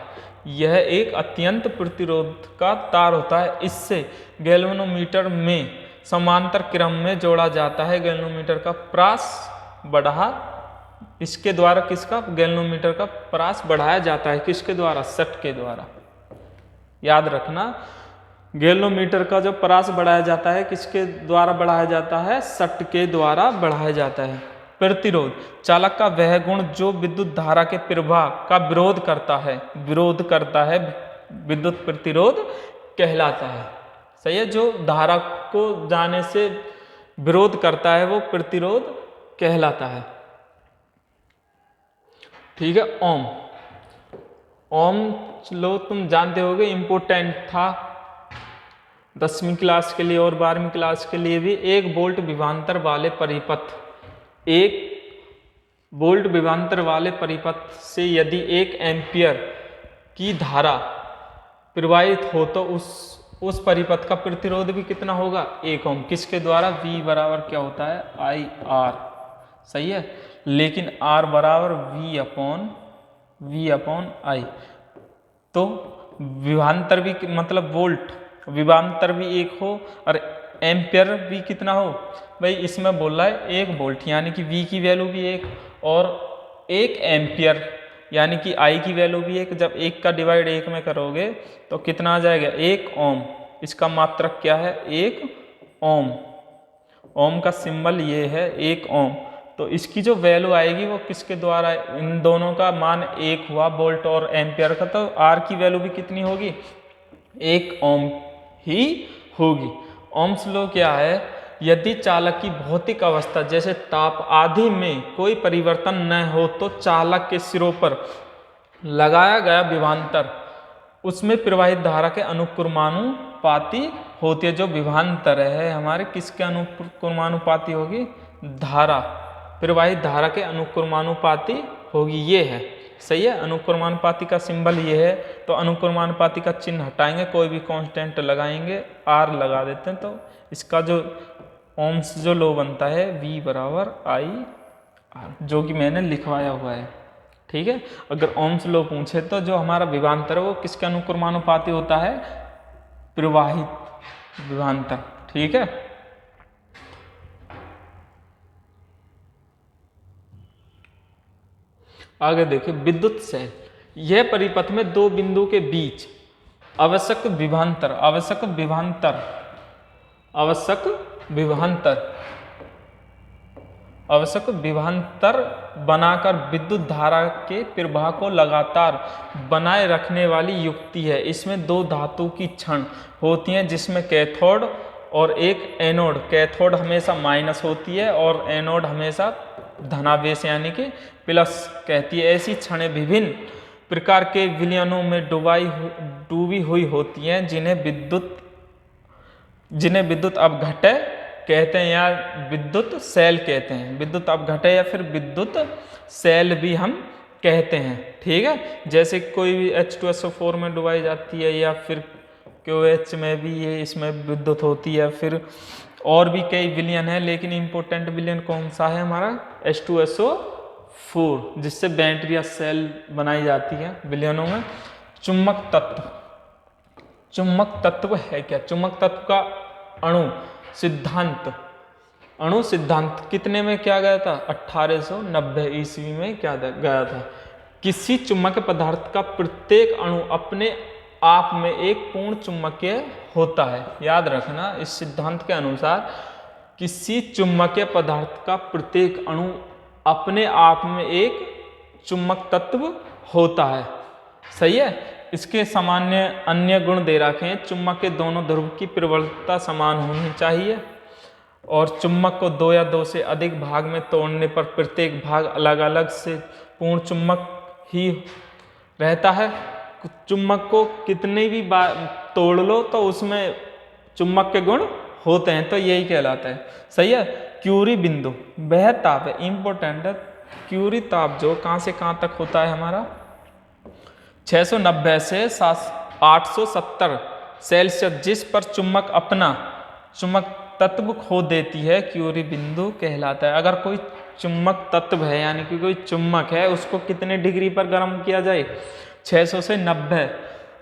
यह एक अत्यंत प्रतिरोध का तार होता है। इससे गैल्वेनोमीटर में समांतर क्रम में जोड़ा जाता है। गैल्वेनोमीटर का परास बढ़ा, इसके द्वारा किसका? गैल्वेनोमीटर का परास बढ़ाया जाता है। किसके द्वारा? सट के द्वारा। याद रखना गैल्वेनोमीटर का जो परास बढ़ाया जाता है किसके द्वारा बढ़ाया जाता है? सट के द्वारा बढ़ाया जाता है। प्रतिरोध, चालक का वह गुण जो विद्युत धारा के प्रवाह का विरोध करता है, विद्युत प्रतिरोध कहलाता है। सही है, जो धारा को जाने से विरोध करता है वो प्रतिरोध कहलाता है। ठीक है। ओम, ओम लो तुम जानते होगे, इम्पोर्टेंट था 10वीं क्लास के लिए और 12वीं क्लास के लिए भी। 1 वोल्ट विभवांतर वाले परिपथ, 1 वोल्ट विभवांतर वाले परिपथ से यदि 1 एम्पियर की धारा प्रवाहित हो तो उस परिपथ का प्रतिरोध भी कितना होगा? 1 ओम। किसके द्वारा? V बराबर क्या होता है? IR। सही है, लेकिन R बराबर V अपॉन I। तो विभवांतर भी मतलब वोल्ट विभवांतर भी 1 हो और एम्पियर भी कितना हो? भाई इसमें बोल रहा है 1 वोल्ट यानी कि V की वैल्यू भी 1 और 1 एम्पियर यानी कि I की वैल्यू भी 1। जब 1 का डिवाइड 1 में करोगे तो कितना आ जाएगा? 1 ओम। इसका मात्रक क्या है? 1 ओम। ओम का सिंबल ये है 1 ओम। तो इसकी जो वैल्यू आएगी वो किसके द्वारा? इन दोनों का मान 1 हुआ, वोल्ट और एम्पियर का, तो R की वैल्यू भी कितनी होगी? 1 ओम ही होगी। ओम्स लॉ क्या है? यदि चालक की भौतिक अवस्था जैसे ताप आदि में कोई परिवर्तन न हो तो चालक के सिरों पर लगाया गया विभवांतर उसमें प्रवाहित धारा के अनुक्रमानुपाती होती है। जो विभवांतर है हमारे किसके अनुक्रमानुपाती होगी? धारा, प्रवाहित धारा के अनुक्रमानुपाती होगी। ये है, सही है। अनुक्रमानुपाती का सिंबल ये है, तो अनुक्रमानुपाती का चिन्ह हटाएंगे, कोई भी कांस्टेंट लगाएंगे, R लगा देते हैं, तो इसका जो ओम्स जो लॉ बनता है V बराबर IR, जो कि मैंने लिखवाया हुआ है। ठीक है। अगर ओम्स लॉ पूछे तो जो हमारा विभवांतर है वो किसके अनुक्रमानुपाती होता है? प्रवाहित विभवांतर। ठीक है। आगे देखिए, विद्युत सेल। यह परिपथ में 2 बिंदु के बीच आवश्यक विभवांतर बनाकर विद्युत धारा के प्रवाह को लगातार बनाए रखने वाली युक्ति है। इसमें 2 धातु की छड़ होती हैं जिसमें कैथोड और एक एनोड। कैथोड हमेशा माइनस होती है और एनोड हमेशा धनावेश यानी कि प्लस कहती है। ऐसी छड़ें विभिन्न प्रकार के विलयनों में डूबी हुई होती हैं जिन्हें विद्युत अपघटय कहते हैं या विद्युत सेल कहते हैं। विद्युत अपघटय या फिर विद्युत सेल भी हम कहते हैं। ठीक है। जैसे कोई भी H2SO4 में डुबाई जाती है या फिर QH में भी ये इसमें विद्युत होती है। फिर और भी कई विलयन है, लेकिन इंपॉर्टेंट विलयन कौन सा है हमारा? H2SO4, जिससे बैटरी या सेल बनाई जाती है विलयनों में। चुंबक तत्व, चुंबक तत्व है क्या? चुंबक तत्व का अणु सिद्धांत कितने में क्या गया था? 1890 ईस्वी में क्या गया था? किसी चुंबकीय पदार्थ का प्रत्येक अणु अपने आप में एक पूर्ण चुंबकीय होता है। याद रखना, इस सिद्धांत के अनुसार किसी चुंबकीय पदार्थ का प्रत्येक अणु अपने आप में एक चुंबक तत्व होता है। सही है। इसके सामान्य अन्य गुण दे रखे हैं। चुंबक के दोनों ध्रुव की प्रबलता समान होनी चाहिए और चुंबक को 2 या 2 से अधिक भाग में तोड़ने पर प्रत्येक भाग अलग अलग से पूर्ण चुंबक ही रहता है। चुंबक को कितने भी बार तोड़ लो तो उसमें चुंबक के गुण होते हैं तो यही कहलाता है। सही है। क्यूरी बिंदु वह ताप है, इंपॉर्टेंट है। क्यूरी ताप जो कहाँ से कहाँ तक होता है हमारा 690 से 870 सेल्सियस, जिस पर चुंबक अपना चुंबक तत्व खो देती है, क्यूरी बिंदु कहलाता है। अगर कोई चुंबक तत्व है यानी कि कोई चुंबक है, उसको कितने डिग्री पर गर्म किया जाए 600 से 90,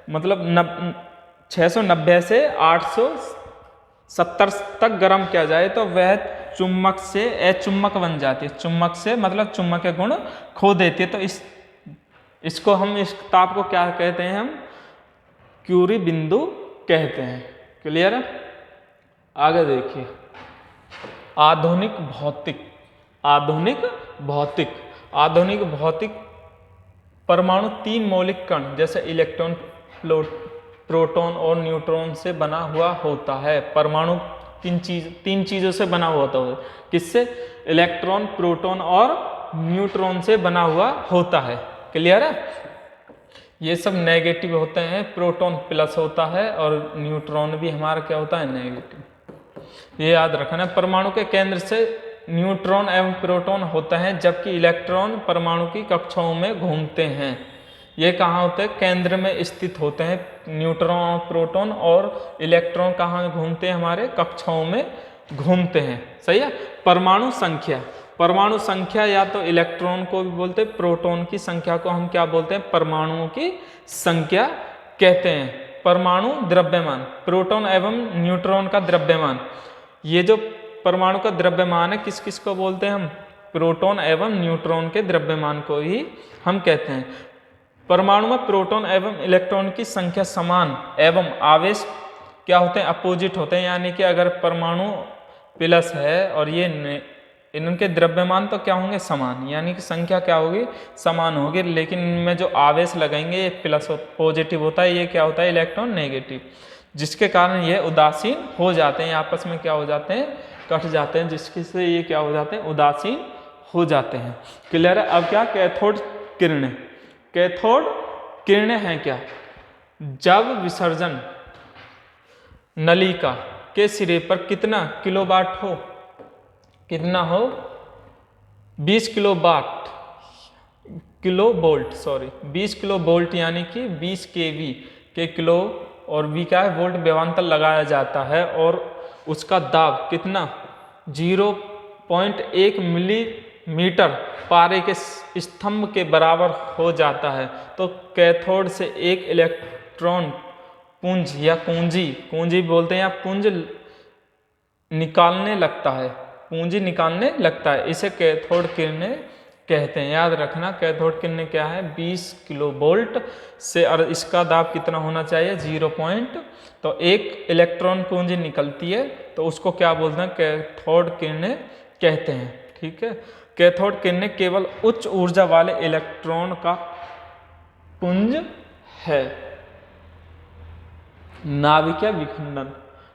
मतलब 690 से 870 तक गर्म किया जाए तो वह चुंबक से अचुंबक बन जाती है। चुंबक से मतलब चुंबक के गुण खो देती है। तो इसको हम इस ताप को क्या कहते हैं, हम क्यूरी बिंदु कहते हैं। क्लियर है। आगे देखिए आधुनिक भौतिक। आधुनिक भौतिक परमाणु 3 मौलिक कण जैसे इलेक्ट्रॉन, प्रोटॉन और न्यूट्रॉन से बना हुआ होता है। परमाणु 3 चीजों से बना हुआ होता है। किससे? इलेक्ट्रॉन, प्रोटॉन और न्यूट्रॉन से बना हुआ होता है। क्लियर है। ये सब नेगेटिव होते हैं, प्रोटॉन प्लस होता है और न्यूट्रॉन भी हमारा क्या होता है, नेगेटिव। ये याद रखना। परमाणु के केंद्र से न्यूट्रॉन एवं प्रोटॉन होते हैं, जबकि इलेक्ट्रॉन परमाणु की कक्षाओं में घूमते हैं। ये कहाँ होते हैं? केंद्र में स्थित होते हैं न्यूट्रॉन और प्रोटॉन, और इलेक्ट्रॉन कहाँ घूमते हैं? हमारे कक्षाओं में घूमते हैं। सही है। परमाणु संख्या या तो इलेक्ट्रॉन को भी बोलते हैं, प्रोटॉन की संख्या को हम क्या बोलते हैं? परमाणुओं की संख्या कहते हैं। परमाणु द्रव्यमान, प्रोटॉन एवं न्यूट्रॉन का द्रव्यमान। ये जो परमाणु का द्रव्यमान है किस किस को बोलते हैं हम? प्रोटॉन एवं न्यूट्रॉन के द्रव्यमान को ही हम कहते हैं। परमाणु में प्रोटॉन एवं इलेक्ट्रॉन की संख्या समान एवं आवेश क्या होते हैं? अपोजिट होते हैं। यानी कि अगर परमाणु प्लस है और ये इनके द्रव्यमान तो क्या होंगे? समान, यानी कि संख्या क्या होगी? समान होगी। लेकिन इनमें जो आवेश लगेंगे ये प्लस पॉजिटिव होता है, ये क्या होता है? इलेक्ट्रॉन नेगेटिव, जिसके कारण ये उदासीन हो जाते हैं, आपस में क्या हो जाते हैं? कट जाते हैं, जिसके से ये क्या हो जाते हैं? उदासीन हो जाते हैं। क्लियर है। अब क्या? कैथोड किरणें। कैथोड किरणें हैं क्या? जब विसर्जन नलिका के सिरे पर कितना किलोवाट हो? कितना हो? 20 20 किलो वोल्ट यानी कि 20 kV के किलो और V का वोल्ट व्यवांतर लगाया जाता है, और उसका दाब कितना? 0.1 मिलीमीटर पारे के स्तंभ के बराबर हो जाता है। तो कैथोड से एक इलेक्ट्रॉन पुंज या कुंजी बोलते हैं, या पुंज निकालने लगता है। इसे कैथोड किरणें कहते हैं। याद रखना, कैथोड किरणें क्या है? 20 किलो वोल्ट से, और इसका दाब कितना होना चाहिए? 0. तो एक इलेक्ट्रॉन पुंज निकलती है तो उसको क्या बोलते हैं? कैथोड किरणें कहते हैं। ठीक है। कैथोड किरणें केवल उच्च ऊर्जा वाले इलेक्ट्रॉन का पुंज है। नाभिकीय विखंडन।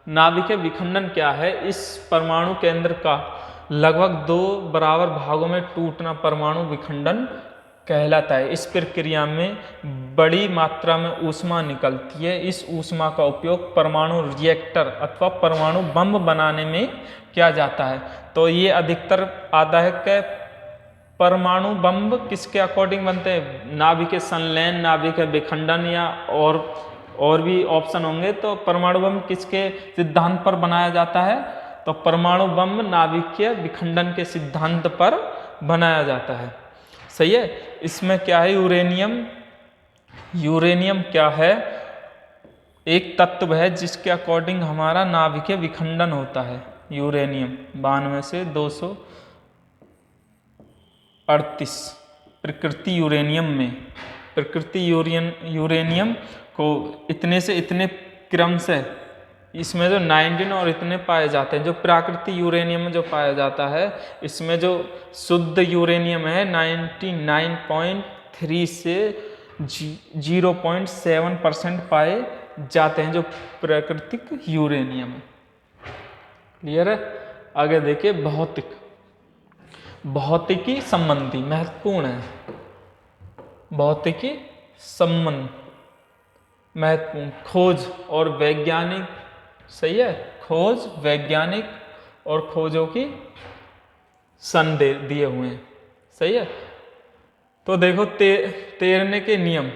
नाभिकीय विखंडन क्या है? इस परमाणु केंद्र का लगभग 2 बराबर भागों में टूटना परमाणु विखंडन कहलाता है। इस प्रक्रिया में बड़ी मात्रा में ऊष्मा निकलती है। इस ऊष्मा का उपयोग परमाणु रिएक्टर अथवा परमाणु बम बनाने में किया जाता है। तो ये अधिकतर आता है कि परमाणु बम किसके अकॉर्डिंग बनते हैं? नाभिकीय संलयन, नाभिकीय विखंडन, या और भी ऑप्शन होंगे। तो परमाणु बम किसके सिद्धांत पर बनाया जाता है? तो परमाणु बम नाभिकीय विखंडन के सिद्धांत पर बनाया जाता है। सही है। इसमें क्या है? यूरेनियम क्या है? एक तत्व है जिसके अकॉर्डिंग हमारा नाभिकीय विखंडन होता है। यूरेनियम 92 से 238 प्रकृति यूरेनियम को इतने से इतने क्रम से, इसमें जो 19 और इतने पाए जाते हैं। जो प्राकृतिक यूरेनियम में जो पाया जाता है, इसमें जो शुद्ध यूरेनियम है 99.3 से 0.7% पाए जाते हैं, जो प्राकृतिक यूरेनियम है। क्लियर है। आगे देखिए भौतिकी संबंधी महत्वपूर्ण है। भौतिकी संबंध महत्वपूर्ण, खोज और वैज्ञानिक। सही है। खोज, वैज्ञानिक और खोजों की सन दिए हुए हैं। सही है। तो देखो तैरने के नियम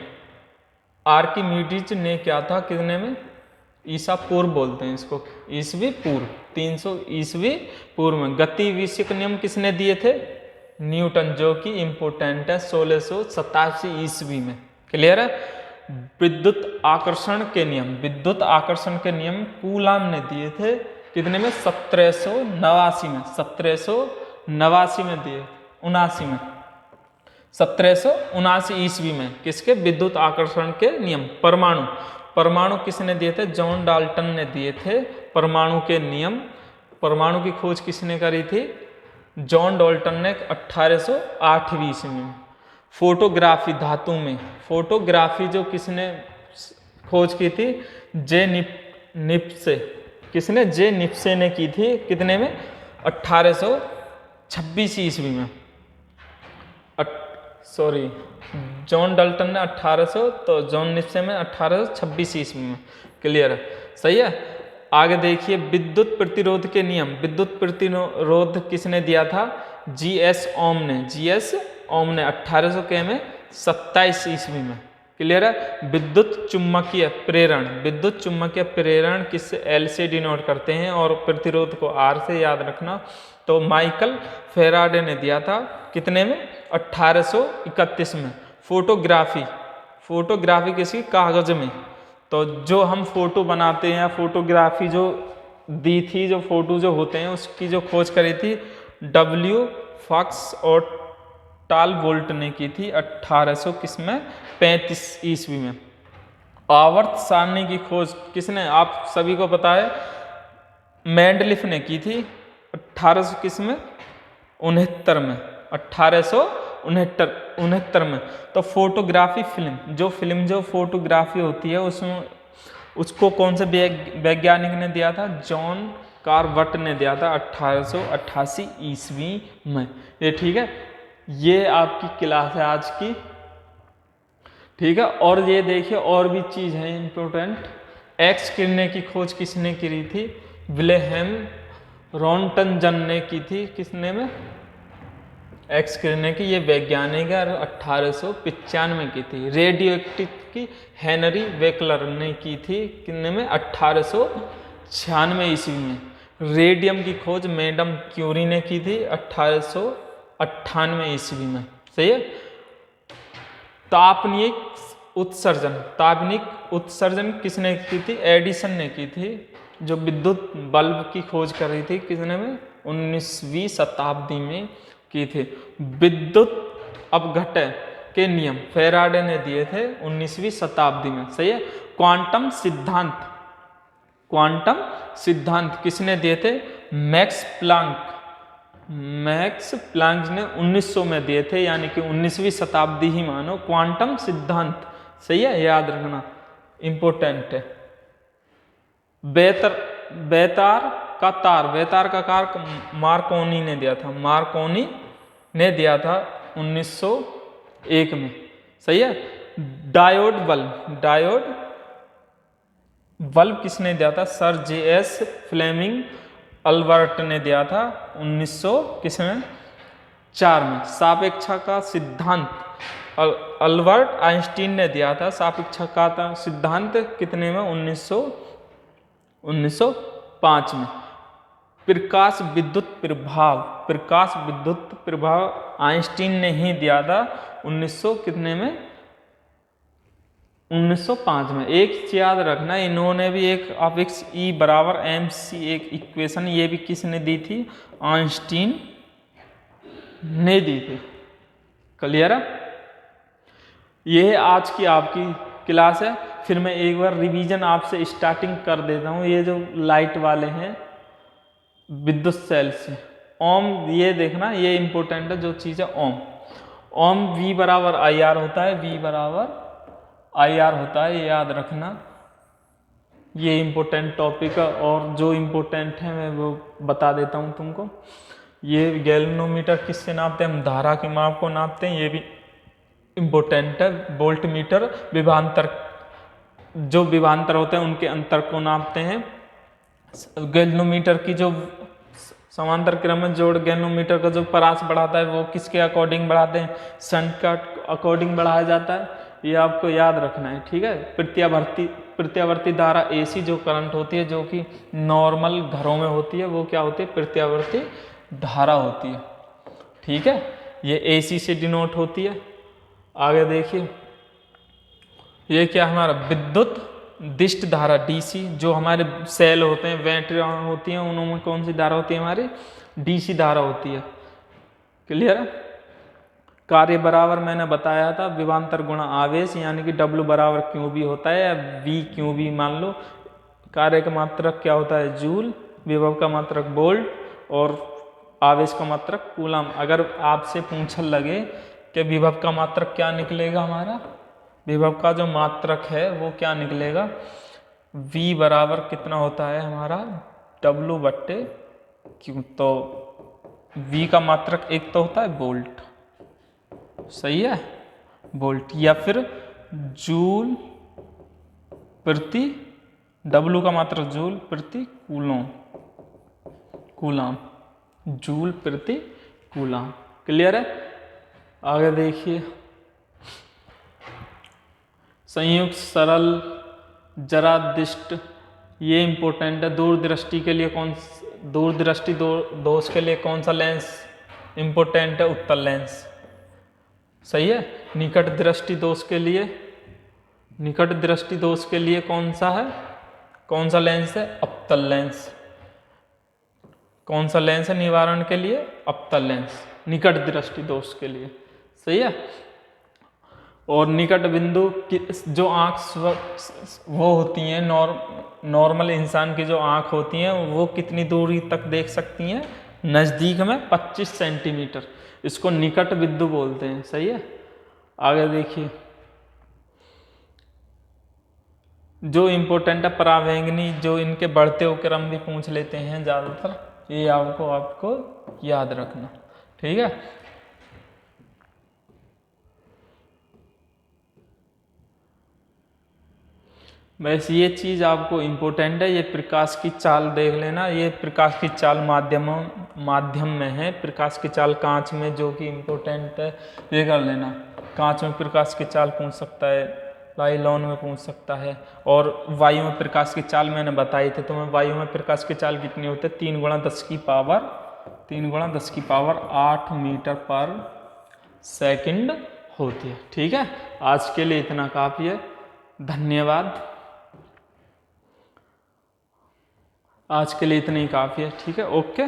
आर्किमिडीज ने क्या था, कितने में, ईसा पूर्व बोलते हैं इसको, ईसवी पूर्व, 300 ईसवी पूर्व में। गति विषयक नियम किसने दिए थे, न्यूटन, जो कि इंपोर्टेंट है, 1687 ईस्वी में। क्लियर है। विद्युत आकर्षण के नियम, विद्युत आकर्षण के नियम कूलाम ने दिए थे, कितने में, 1789 में, 1789 में दिए, 79 में, 1779 ईस्वी में। किसके, विद्युत आकर्षण के नियम। परमाणु, परमाणु किसने दिए थे, जॉन डाल्टन ने दिए थे परमाणु के नियम। परमाणु की खोज किसने करी थी, जॉन डाल्टन ने 1808 ईस्वी में। फोटोग्राफी, धातु में फोटोग्राफी जो किसने खोज की थी, जे निप्से, किसने, जे निप्से ने की थी, कितने में, 1826 ईस्वी में। सॉरी, जॉन डाल्टन ने 1800, तो जॉन निप्से में 1826 ईस्वी में। क्लियर है, सही है। आगे देखिए, विद्युत प्रतिरोध के नियम, विद्युत प्रतिरोध किसने दिया था, जीएस ओम ने, जीएस ओम ने 1800 के में 27 ईस्वी में। क्लियर है। विद्युत चुम्बकीय प्रेरण, विद्युत चुम्बकीय प्रेरण किस, एल से डिनोट करते हैं, और प्रतिरोध को आर से याद रखना। तो माइकल फेराडे ने दिया था, कितने में, 1831 में। फोटोग्राफी, फोटोग्राफी किसी, कागज में। तो जो हम फोटो बनाते हैं, फोटोग्राफी जो दी थी, जो फोटो जो होते हैं, उसकी जो खोज करी थी डब्ल्यू फॉक्स और टालबोल्ट ने की थी 1835 ईस्वी में। आवर्त सारणी की खोज किसने, आप सभी को पता है, मेंडलिफ ने की थी 1869 में, 1869 में। तो फोटोग्राफी फिल्म, जो फोटोग्राफी होती है उसमें, उसको कौन से वैज्ञानिक ने दिया था, जॉन कार्बट ने दिया था 1888 ईस्वी में। ये ठीक है, ये आपकी क्लास है आज की। ठीक है। और ये देखिए, और भी चीज है इंपॉर्टेंट। एक्स किरणें की खोज किसने की थी, विलेहेम रॉन्टनजन ने की थी, किसने में, एक्स किरणें की, ये वैज्ञानिक है, 1895 में की थी। रेडियो एक्टिव की हेनरी बेकलर ने की थी, कितने में, 1896 ईस्वी में। रेडियम की खोज मैडम क्यूरी ने की थी 1898 ईस्वी में। सही है। तापनिक उत्सर्जन, तापनिक उत्सर्जन किसने की थी, एडिसन ने की थी, जो विद्युत बल्ब की खोज कर रही थी, किसने में, 19वीं शताब्दी में की थी। विद्युत अपघटन के नियम फेराडे ने दिए थे 19वीं शताब्दी में। सही है। क्वांटम सिद्धांत, क्वांटम सिद्धांत किसने दिए थे, मैक्स प्लांक, मैक्स प्लांक ने 1900 में दिए थे, यानी कि 19वीं शताब्दी ही मानो। क्वांटम सिद्धांत, सही है, याद रखना, इंपॉर्टेंट है। बेतार का तार, बेतार का कार मार्कोनी ने दिया था, मार्कोनी ने दिया था 1901 में। सही है। डायोड बल्ब, डायोड बल्ब किसने दिया था, सर जे.एस. फ्लेमिंग अल्बर्ट ने दिया था 1904 में। सापेक्षा का सिद्धांत अल्बर्ट आइंस्टीन ने दिया था, सापेक्षा का सिद्धांत कितने में, 1905 में। प्रकाश विद्युत प्रभाव, प्रकाश विद्युत प्रभाव आइंस्टीन ने ही दिया था 1900 कितने में, 1905 में। एक चीज याद रखना, इन्होंने भी एक अफिक्स E बराबर mc एक इक्वेशन, ये भी किसने दी थी, आइंस्टीन ने दी थी। क्लियर है। ये आज की आपकी क्लास है। फिर मैं एक बार रिवीजन आपसे स्टार्टिंग कर देता हूँ। ये जो लाइट वाले हैं विद्युत सेल से, ओम, ये देखना, ये इंपॉर्टेंट है जो चीज़ है, ओम। ओम V बराबर IR होता है, V बराबर IR होता है, ये याद रखना। ये इंपॉर्टेंट टॉपिक है, और जो इंपॉर्टेंट है मैं वो बता देता हूँ तुमको। ये गैल्वेनोमीटर किससे नापते हैं, हम धारा की माप को नापते हैं, ये भी इंपॉर्टेंट है। वोल्ट मीटर विभवांतर, जो विभवांतर होते हैं उनके अंतर को नापते हैं। गैल्वेनोमीटर की जो समांतर क्रम में जोड़ गैल्वेनोमीटर का जो परास बढ़ाता है वो किसके अकॉर्डिंग बढ़ाते हैं, शंट का अकॉर्डिंग बढ़ाया जाता है। ये आपको याद रखना है, ठीक है। प्रत्यावर्ती धारा एसी जो करंट होती है, जो कि नॉर्मल घरों में होती है, वो क्या होती है, प्रत्यावर्ती धारा होती है, ठीक है। ये एसी से डिनोट होती है। आगे देखिए, ये क्या हमारा विद्युत दिष्ट धारा डीसी, जो हमारे सेल होते हैं, बैटरी होती हैं, उनमें कौन सी धारा होती है, हमारी डीसी धारा होती है। क्लियर है। कार्य बराबर मैंने बताया था विभवांतर गुणा आवेश, यानी कि W बराबर क्यू बी होता है, या V क्यू बी मान लो। कार्य का मात्रक क्या होता है, जूल, विभव का मात्रक वोल्ट, और आवेश का मात्रक कूलम। अगर आपसे पूछने लगे कि विभव का मात्रक क्या निकलेगा, हमारा विभव का जो मात्रक है वो क्या निकलेगा, V बराबर कितना होता है हमारा W बट्टे क्यू। तो V का मात्रक एक तो होता है वोल्ट, सही है, वोल्ट, या फिर जूल प्रति, W का मात्रक जूल प्रति कूलम, जूल प्रति कूलम। क्लियर है। आगे देखिए, संयुक्त सरल जरादिष्ट, ये इंपॉर्टेंट है। दूरदृष्टि के लिए दूरदृष्टि दोष के लिए कौन सा लेंस इंपॉर्टेंट है, उत्तल लेंस, सही है। निकट दृष्टि दोष के लिए कौन सा लेंस है, अवतल लेंस। कौन सा लेंस है निवारण के लिए, अवतल लेंस, निकट दृष्टि दोष के लिए, सही है। और निकट बिंदु जो आँख वो होती हैं, नॉर्मल इंसान की जो आँख होती हैं, वो कितनी दूरी तक देख सकती हैं, नज़दीक में 25 सेंटीमीटर, इसको निकट बिंदु बोलते हैं, सही है। आगे देखिए, जो इम्पोर्टेंट है परावैंगनी, जो इनके बढ़ते हुए क्रम भी पूछ लेते हैं ज़्यादातर, ये आपको याद रखना, ठीक है। वैसे ये चीज़ आपको इम्पोर्टेंट है, ये प्रकाश की चाल देख लेना। ये प्रकाश की चाल माध्यम में है, प्रकाश की चाल कांच में जो कि इम्पोर्टेंट है, ये कर लेना। कांच में प्रकाश की चाल पूछ सकता है, नायलॉन में पूछ सकता है, और वायु में प्रकाश की चाल मैंने बताई थी तुम्हें। वायु में प्रकाश की चाल कितनी होती है, 3 × 10 की पावर 8 मीटर पर सेकंड होती है, ठीक है। आज के लिए इतना काफ़ी है, धन्यवाद। आज के लिए इतना ही काफ़ी है, ठीक है, ओके।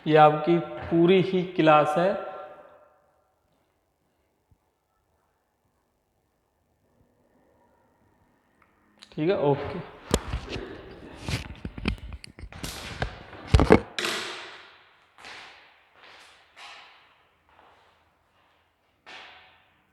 ये आपकी पूरी ही क्लास है, ठीक है, ओके।